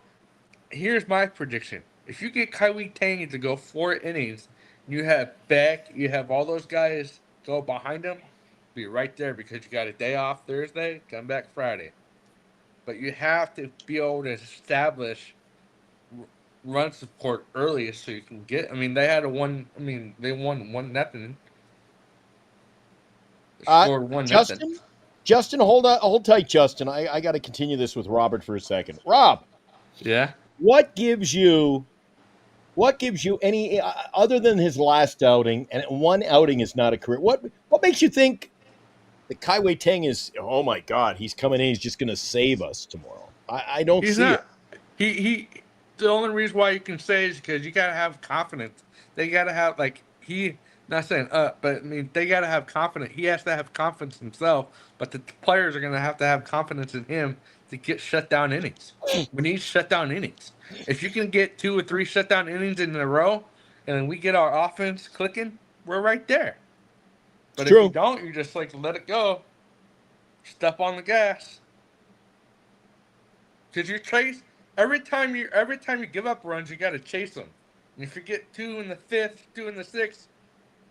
here's my prediction. If you get Kaiwi Tang to go 4 innings, you have Beck, you have all those guys go behind him, be right there because you got a day off Thursday, come back Friday. But you have to be able to establish run support early so you can get. I mean, they won 1-0. Scored 1-0. Justin, hold tight, Justin. I got to continue this with Robert for a second. Rob, Yeah. what gives you any other than his last outing, and one outing is not a career? What makes you think that Kaiwei Tang is? Oh my God, he's coming in. He's just going to save us tomorrow. I don't see it. He. The only reason why you can say is because you gotta have confidence. They gotta have not saying but I mean they gotta have confidence. He has to have confidence himself, but the players are gonna have to have confidence in him to get shutdown innings. We need shutdown innings. If you can get 2 or 3 shutdown innings in a row, and then we get our offense clicking, we're right there. But if you don't, you just let it go. Step on the gas. Because you chase every time you give up runs, you got to chase them. And if you get 2 in the 5th, 2 in the 6th,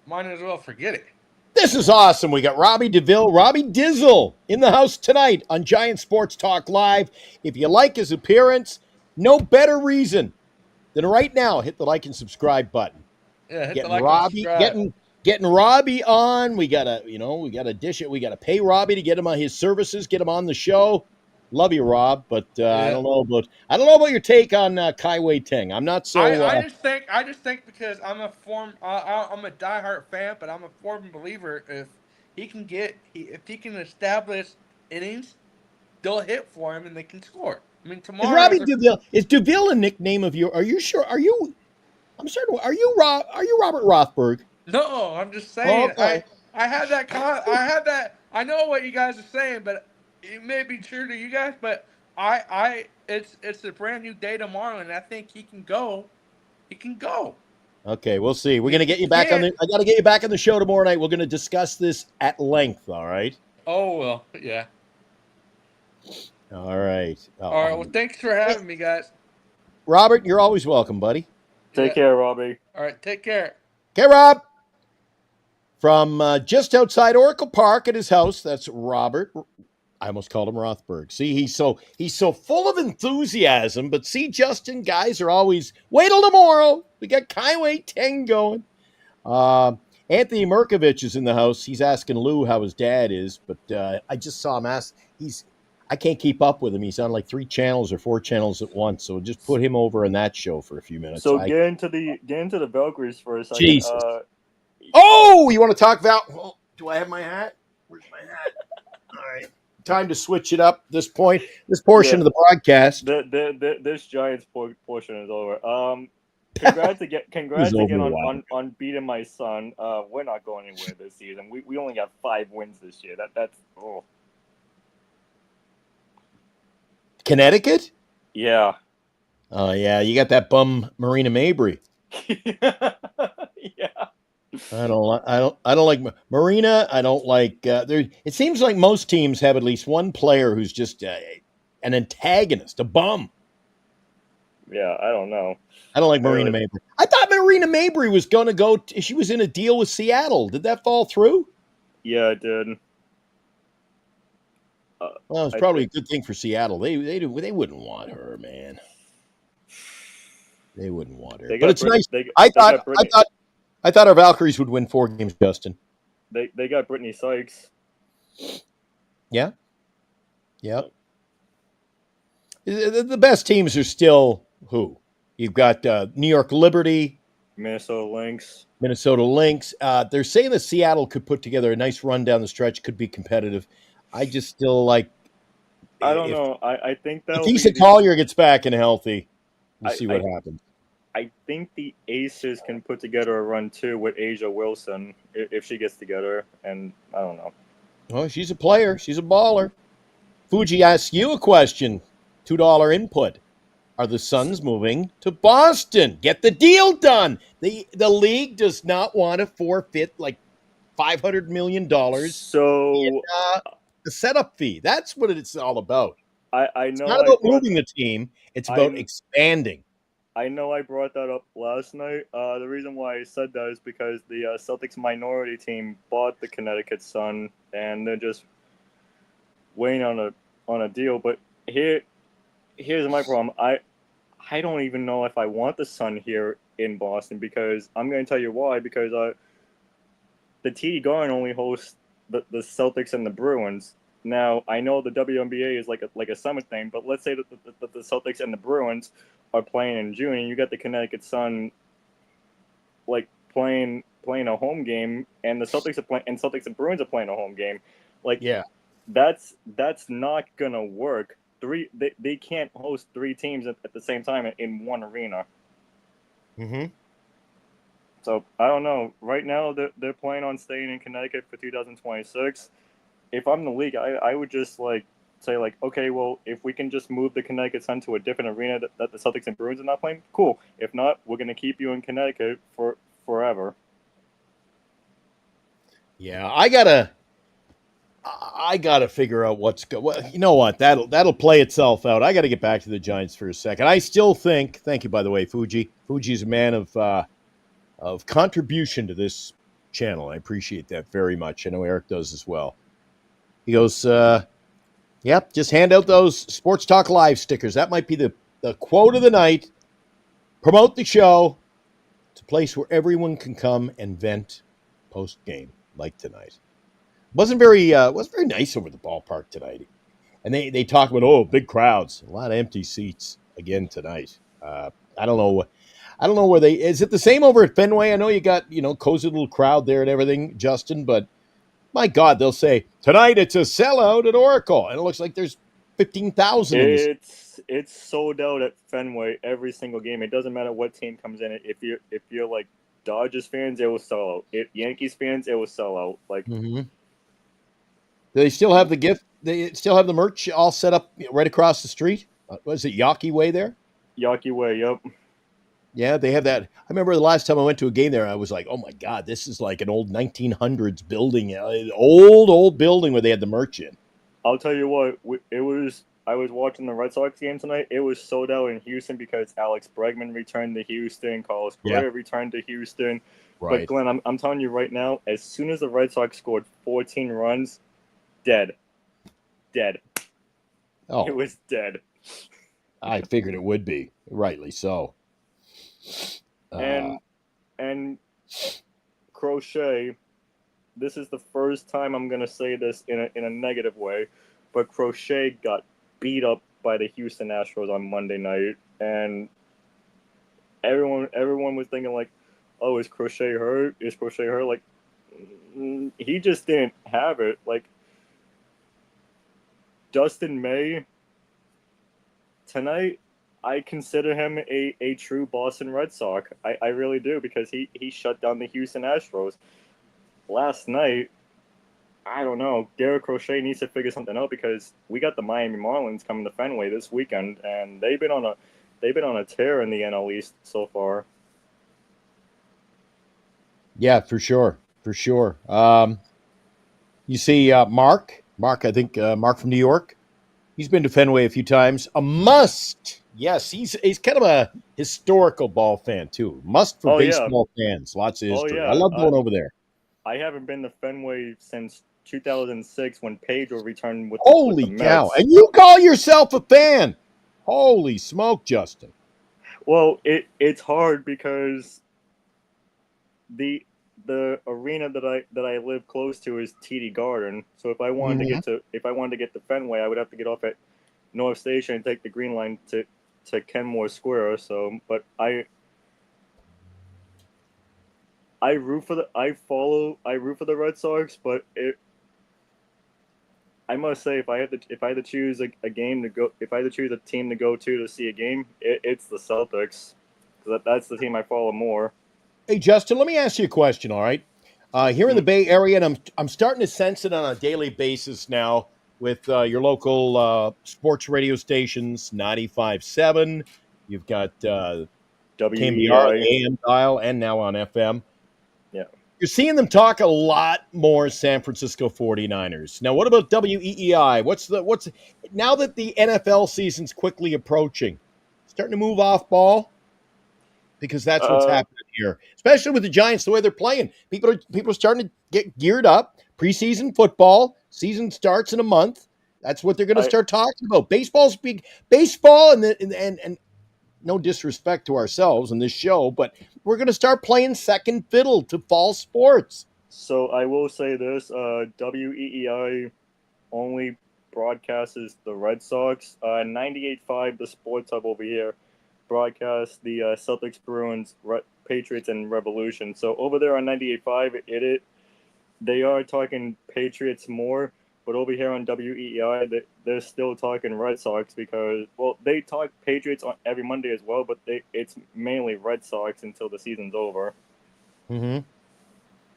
might as well forget it. This is awesome. We got Robbie Dizzle in the house tonight on Giant Sports Talk Live. If you like his appearance, no better reason than right now hit the like and subscribe button. Yeah, hit getting the like Robbie, and subscribe. getting Robbie on. We gotta dish it. We gotta pay Robbie to get him on his services, get him on the show. Love you, Rob, but I don't know about your take on Kaiwei Tang. I'm not so. I just think because I'm a diehard fan, but I'm a firm believer if he can establish innings, they'll hit for him and they can score. I mean, tomorrow Is Duville a nickname of your? Are you sure? Are you? I'm certain. Are you Robert Rothberg? No, I'm just saying. Okay. I have that. I know what you guys are saying, but it may be true to you guys. But it's a brand new day tomorrow, and I think he can go. He can go. Okay, we'll see. We're gonna get you back on I got to get you back on the show tomorrow night. We're gonna discuss this at length. All right. Oh well, yeah. All right. All right. Well, thanks for having me, guys. Robert, you're always welcome, buddy. Take care, Robbie. All right. Take care. Okay, Rob. From just outside Oracle Park at his house. That's Robert. I almost called him Rothberg. See, he's so full of enthusiasm, but see, Justin, guys are always wait till tomorrow. We got Kaiway 10 going. Anthony Merkovich is in the house. He's asking Lou how his dad is, but I just saw him ask. I can't keep up with him. He's on like 3 channels or 4 channels at once. So just put him over in that show for a few minutes. So get into the Valkyries for a second. Jesus. Oh, you want to talk Val? Well, do I have my hat? Where's my hat? All right. Time to switch it up. This portion of the broadcast. This Giants portion is over. Congrats again on beating my son. We're not going anywhere this season. We only got 5 wins this year. That's Connecticut? Yeah. Oh yeah, you got that bum Marina Mabry. Yeah. I don't like Marina. I don't like there. It seems like most teams have at least one player who's just an antagonist, a bum. Yeah, I don't know. I don't like Marina Mabry. I thought Marina Mabry was going to go. She was in a deal with Seattle. Did that fall through? Yeah, it did. Well, it's probably a good thing for Seattle. They wouldn't want her, man. They wouldn't want her. But it's nice. I thought our Valkyries would win 4 games, Justin. They got Brittany Sykes. Yeah. Yeah. The best teams are still who? You've got New York Liberty, Minnesota Lynx. They're saying that Seattle could put together a nice run down the stretch, could be competitive. I just still like. I don't know. I think that if Issa Collier gets back and healthy, we'll see what happens. I think the Aces can put together a run too with Asia Wilson if she gets together, and I don't know. Oh, she's a player. She's a baller. Fuji asks you a question. $2 input. Are the Suns moving to Boston? Get the deal done. The league does not want to forfeit like $500 million. So in, the setup fee. That's what it's all about. I know. It's not about moving the team. It's about expanding. I know I brought that up last night. The reason why I said that is because the Celtics minority team bought the Connecticut Sun, and they're just waiting on a deal. But here's my problem. I don't even know if I want the Sun here in Boston, because I'm going to tell you why. Because the TD Garden only hosts the Celtics and the Bruins. Now, I know the WNBA is like a summer thing, but let's say that the Celtics and the Bruins are playing in June, and you got the Connecticut Sun like playing a home game, and the Celtics are playing, and Celtics and Bruins are playing a home game. Like, yeah, that's not gonna work. They can't host 3 teams at the same time in one arena. Mm-hmm. So I don't know. Right now they're planning on staying in Connecticut for 2026. If I'm the league, I would just say okay, well, if we can just move the Connecticut Sun to a different arena that the Celtics and Bruins are not playing, cool. If not, we're gonna keep you in Connecticut for forever. Yeah, I gotta figure out what's good. Well, you know what? That'll play itself out. I got to get back to the Giants for a second. I still think. Thank you, by the way, Fuji. Fuji's a man of contribution to this channel. I appreciate that very much. I know Eric does as well. He goes, yep, just hand out those Sports Talk Live stickers. That might be the quote of the night. Promote the show. It's a place where everyone can come and vent post-game, like tonight. Wasn't very nice over the ballpark tonight. And they talk about, big crowds. A lot of empty seats again tonight. I don't know where is it the same over at Fenway? I know you got, cozy little crowd there and everything, Justin, but my God, they'll say, tonight it's a sellout at Oracle. And it looks like there's 15,000 in this. It's sold out at Fenway every single game. It doesn't matter what team comes in. If you're like Dodgers fans, it will sell out. If Yankees fans, it will sell out. Like, mm-hmm. Do they still have the gift? They still have the merch all set up right across the street? Was it Yawkey Way there? Yawkey Way, yep. Yeah, they have that. I remember the last time I went to a game there, I was like, oh my God, this is like an old 1900s building, an old building where they had the merch in. I'll tell you what, I was watching the Red Sox game tonight. It was sold out in Houston because Alex Bregman returned to Houston, Carlos Correa returned to Houston. Right. But Glenn, I'm telling you right now, as soon as the Red Sox scored 14 runs, dead. dead. Oh, It was dead. I figured it would be, rightly so. And Crochet, this is the first time I'm gonna say this in a negative way, but Crochet got beat up by the Houston Astros on Monday night, and everyone was thinking like, oh, is Crochet hurt? Is Crochet hurt? Like, he just didn't have it. Like, Dustin May tonight, I consider him a true Boston Red Sox. I really do, because he shut down the Houston Astros. Last night, I don't know. Garrett Crochet needs to figure something out, because we got the Miami Marlins coming to Fenway this weekend, and they've been on a tear in the NL East so far. Yeah, for sure. For sure. You see Mark, I think Mark from New York. He's been to Fenway a few times. A must. Yes, he's kind of a historical ball fan too. Must for Oh, yeah. baseball fans. Lots of Oh, history. yeah. I love going over there. I haven't been to Fenway since 2006 when Pedro returned with Holy the cow. Mets. And you call yourself a fan. Holy smoke, Justin. Well, it's hard because the arena that I live close to is TD Garden. So if I wanted to get to Fenway, I would have to get off at North Station and take the Green Line to Kenmore Square. So, but I root for the Red Sox, but I must say, if I had to choose a game to go, if I had to choose a team to go to see a game, it's the Celtics. That's the team I follow more. Hey, Justin, let me ask you a question, all right? Here in the Bay Area, and I'm starting to sense it on a daily basis now with your local sports radio stations, 95.7. You've got KMBR, WEI. AM dial, and now on FM. Yeah. You're seeing them talk a lot more San Francisco 49ers. Now, what about WEEI? What's now that the NFL season's quickly approaching, starting to move off ball? Because that's what's happening here, especially with the Giants, the way they're playing. People are starting to get geared up. Preseason football season starts in a month. That's what they're going to start talking about. Baseball's big. Baseball and no disrespect to ourselves in this show, but we're going to start playing second fiddle to fall sports. So I will say this: WEEI only broadcasts the Red Sox. 98.5, the Sports Hub over here, broadcasts the Celtics, Bruins, Patriots, and Revolution. So over there on 98.5, they are talking Patriots more, but over here on WEEI, they're still talking Red Sox because, well, they talk Patriots on every Monday as well, but it's mainly Red Sox until the season's over. Mm-hmm.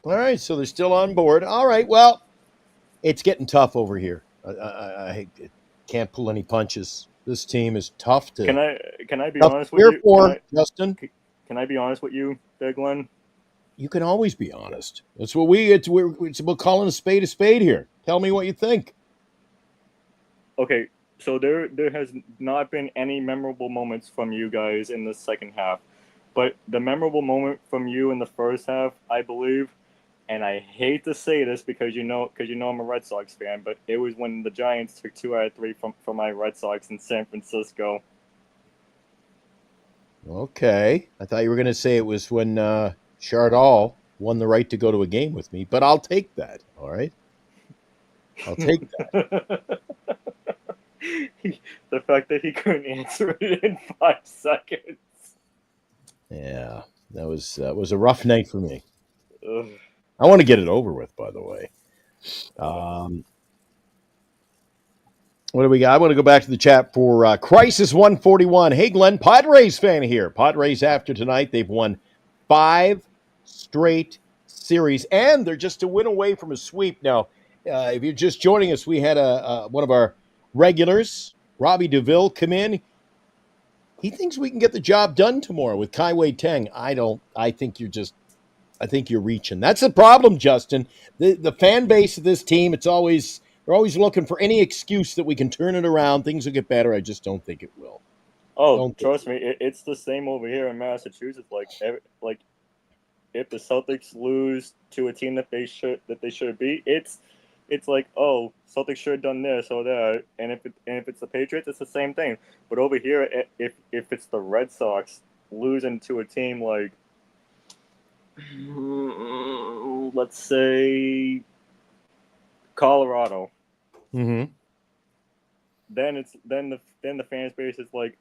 All right, so they're still on board. All right, well, it's getting tough over here. I can't pull any punches. This team is tough to. Can I be honest with you? Justin? Can I be honest with you, there, Glenn? You can always be honest. That's what it's about calling a spade here. Tell me what you think. Okay, so there has not been any memorable moments from you guys in the second half, but the memorable moment from you in the first half, I believe, and I hate to say this because you know I'm a Red Sox fan, but it was when the Giants took 2 out of 3 from my Red Sox in San Francisco. Okay, I thought you were going to say it was when Chardall won the right to go to a game with me, but I'll take that. All right, I'll take that. The fact that he couldn't answer it in 5 seconds. Yeah, that was a rough night for me. Ugh. I want to get it over with, by the way. What do we got? I want to go back to the chat for Crisis 141. Hey, Glenn, Padres fan here. Padres after tonight, they've won 5 straight series, and they're just a win away from a sweep. Now, if you're just joining us, we had one of our regulars, Robbie DeVille, come in. He thinks we can get the job done tomorrow with Kai Wei Teng. I think you're reaching. That's the problem, Justin. The fan base of this team, they're always looking for any excuse that we can turn it around. Things will get better. I just don't think it will. Oh, trust me, it's the same over here in Massachusetts. Like if the Celtics lose to a team that they should beat, it's it's like, oh, Celtics should have done this or that, and if it's the Patriots, it's the same thing. But over here, if it's the Red Sox losing to a team like, let's say, Colorado, Mm-hmm. then the fan base is like,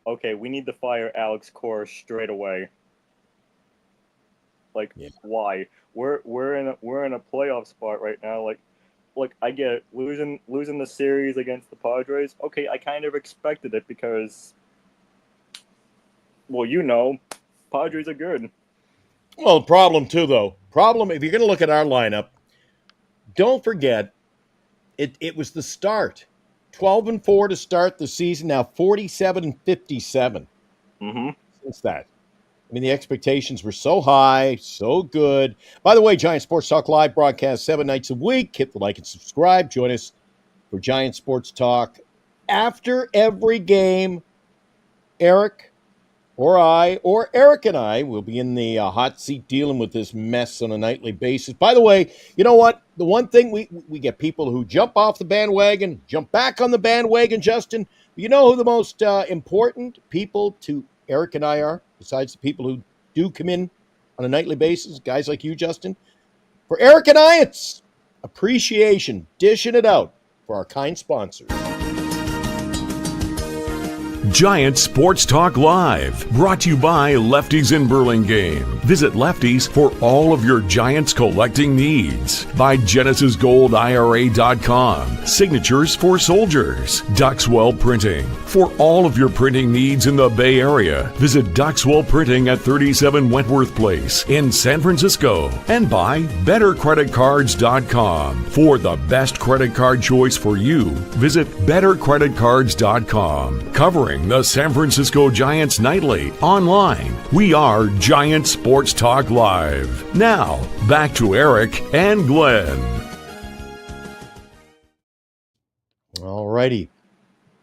okay, we need to fire Alex Cora straight away. Like, Yeah. why? We're in a playoff spot right now. Like I get it. Losing the series against the Padres. Okay, I kind of expected it because, well, Padres are good. Well, problem too, though. Problem if you're going to look at our lineup, don't forget it was the start. 12-4 to start the season. Now 47-57 Mm-hmm. since that. I mean, the expectations were so high, so good. By the way, Giant Sports Talk Live broadcast 7 nights a week. Hit the like and subscribe. Join us for Giant Sports Talk after every game. Eric or Eric and I will be in the hot seat dealing with this mess on a nightly basis. By the way, you know what? The one thing we get people who jump off the bandwagon, jump back on the bandwagon, Justin. You know who the most important people to Eric and I are, besides the people who do come in on a nightly basis, guys like you, Justin? For Eric and I, it's appreciation, dishing it out for our kind sponsors. Giant Sports Talk Live, brought to you by Lefties in Burlingame. Visit Lefties for all of your Giants collecting needs. By GenesisGoldIRA.com, Signatures for Soldiers. Duxwell Printing, for all of your printing needs in the Bay Area. Visit Duxwell Printing at 37 Wentworth Place in San Francisco. And by BetterCreditCards.com. For the best credit card choice for you, visit BetterCreditCards.com. Covering the San Francisco Giants nightly online. We are Giant Sports Talk Live. Now, back to Eric and Glenn. All righty.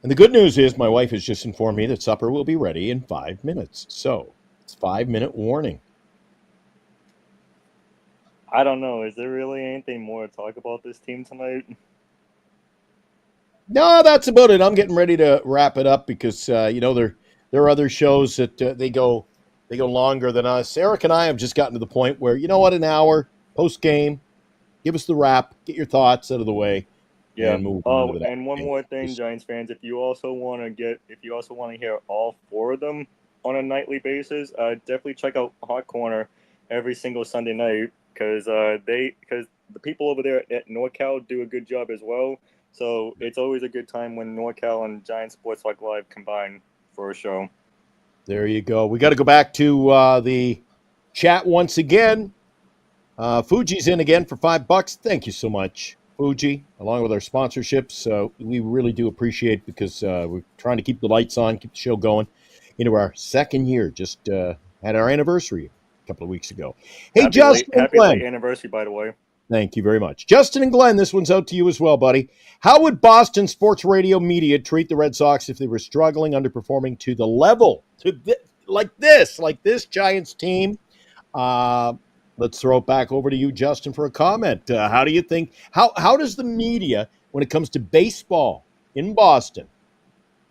And the good news is my wife has just informed me that supper will be ready in 5 minutes. So it's 5-minute warning. I don't know. Is there really anything more to talk about this team tonight? No, that's about it. I'm getting ready to wrap it up because there are other shows that they go longer than us. Eric and I have just gotten to the point where an hour post game, give us the wrap, get your thoughts out of the way, Yeah. and move on to that. And one more thing, Giants fans, if you also want to hear all four of them on a nightly basis, definitely check out Hot Corner every single Sunday night because the people over there at NorCal do a good job as well. So it's always a good time when NorCal and Giant Sports Talk Live combine for a show. There you go. We got to go back to the chat once again. Fuji's in again for $5. Thank you so much, Fuji, along with our sponsorships. We really do appreciate it because we're trying to keep the lights on, keep the show going into our second year. Just had our anniversary a couple of weeks ago. Hey, Justin and happy Glenn. late anniversary, by the way. Thank you very much. Justin and Glenn, this one's out to you as well, buddy. How would Boston sports radio media treat the Red Sox if they were struggling, underperforming to the level, like this Giants team? Let's throw it back over to you, Justin, for a comment. How do you think, how does the media, when it comes to baseball in Boston,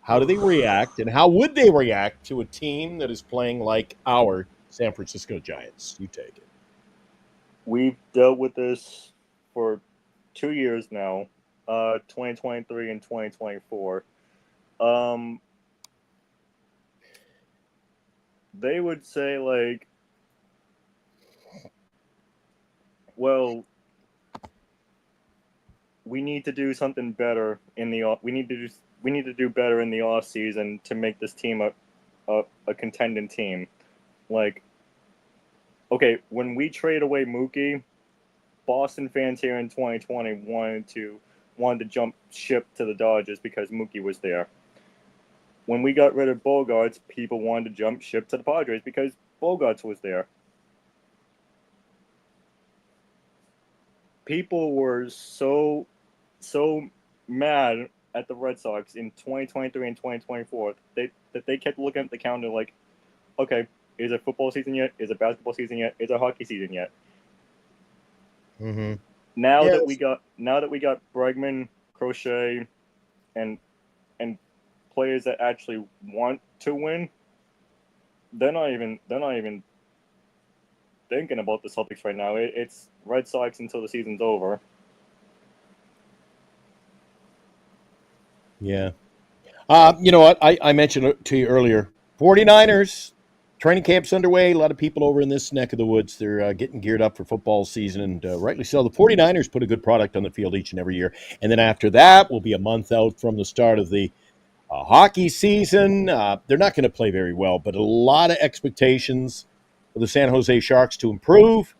how do they react, and how would they react to a team that is playing like our San Francisco Giants? You take it. We've dealt with this for 2 years now, 2023 and 2024. They would say well, we need to do something better we need to do better in the off season to make this team a contending team. Okay, when we trade away Mookie, Boston fans here in 2020 wanted to jump ship to the Dodgers because Mookie was there. When we got rid of Bogarts, people wanted to jump ship to the Padres because Bogarts was there. People were so mad at the Red Sox in 2023 and 2024 that they kept looking at the calendar like, okay, is it football season yet? Is it basketball season yet? Is it hockey season yet? Mm-hmm. now Yes. that we got Bregman, Crochet, and players that actually want to win, they're not even thinking about the Celtics right now. It's Red Sox until the season's over. Yeah. You know what? I mentioned it to you earlier. 49ers, training camp's underway. A lot of people over in this neck of the woods, they're getting geared up for football season, and rightly so. The 49ers put a good product on the field each and every year. And then after that, we'll be a month out from the start of the hockey season. They're not going to play very well, but a lot of expectations for the San Jose Sharks to improve,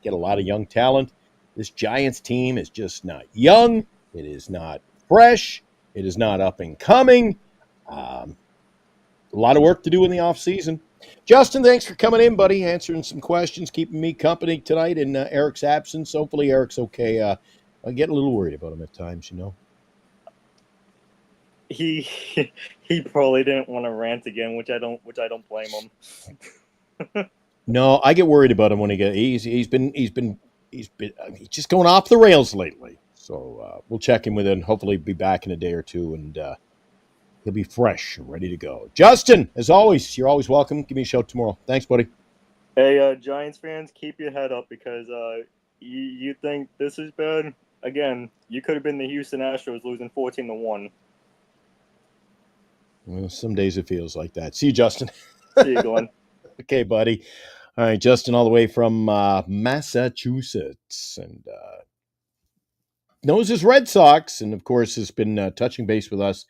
get a lot of young talent. This Giants team is just not young. It is not fresh. It is not up and coming. A lot of work to do in the offseason. Justin, thanks for coming in, buddy, answering some questions, keeping me company tonight in Eric's absence. Hopefully Eric's okay. I get a little worried about him at times, you know. He probably didn't want to rant again, which I don't blame him. No, I get worried about him when he's just going off the rails lately. So we'll check in with him. Hopefully be back in a day or two, and he'll be fresh and ready to go. Justin, as always, you're always welcome. Give me a shout tomorrow. Thanks, buddy. Hey, Giants fans, keep your head up because you think this is bad. Again, you could have been the Houston Astros losing 14-1. Well, some days it feels like that. See you, Justin. See you, Glenn. Okay, buddy. All right, Justin, all the way from Massachusetts, and knows his Red Sox, and of course has been touching base with us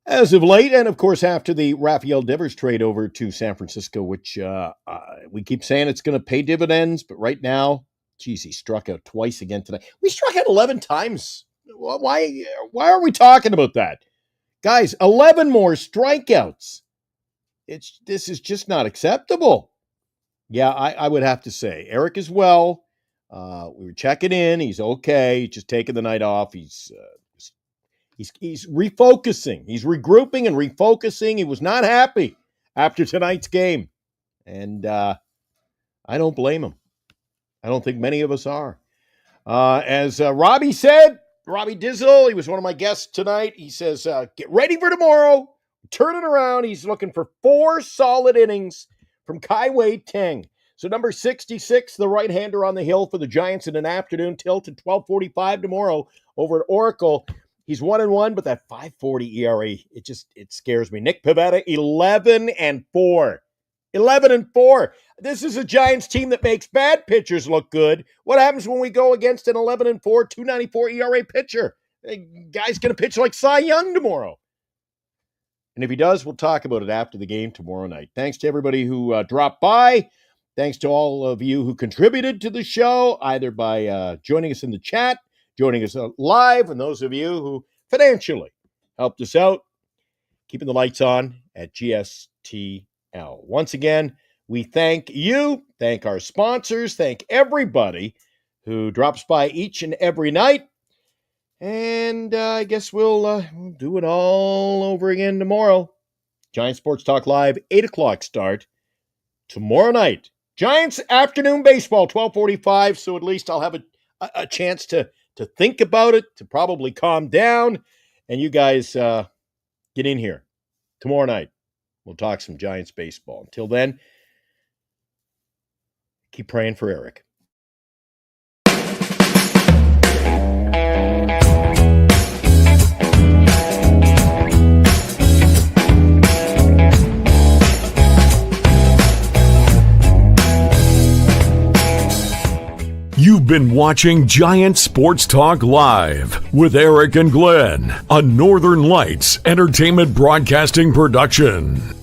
as of late, and of course after the Rafael Devers trade over to San Francisco, which we keep saying it's going to pay dividends, but right now, geez, he struck out twice again tonight. We struck out 11 times. Why are we talking about that? Guys, 11 more strikeouts. This is just not acceptable. Yeah, I would have to say. Eric as well. We were checking in. He's okay. Just taking the night off. He's refocusing. He's regrouping and refocusing. He was not happy after tonight's game. And I don't blame him. I don't think many of us are. As Robbie said, Robbie Dizzle, he was one of my guests tonight. He says, get ready for tomorrow. Turn it around. He's looking for 4 solid innings from Kai-Wei Teng. So number 66, the right-hander on the hill for the Giants in an afternoon tilt at 12:45 tomorrow over at Oracle. He's 1-1, but that 5.40 ERA, it scares me. Nick Pivetta, 11-4. 11-4. This is a Giants team that makes bad pitchers look good. What happens when we go against an 11-4, 2.94 ERA pitcher? The guy's going to pitch like Cy Young tomorrow. And if he does, we'll talk about it after the game tomorrow night. Thanks to everybody who dropped by. Thanks to all of you who contributed to the show, either by joining us in the chat, joining us live, and those of you who financially helped us out, keeping the lights on at GSTL. Once again, we thank you, thank our sponsors, thank everybody who drops by each and every night. And I guess we'll do it all over again tomorrow. Giant Sports Talk Live, 8 o'clock start tomorrow night. Giants afternoon baseball, 12:45, so at least I'll have a chance to think about it, to probably calm down, and you guys get in here tomorrow night. We'll talk some Giants baseball. Until then, keep praying for Eric. You've been watching Giant Sports Talk Live with Eric and Glenn, a Northern Lights Entertainment Broadcasting production.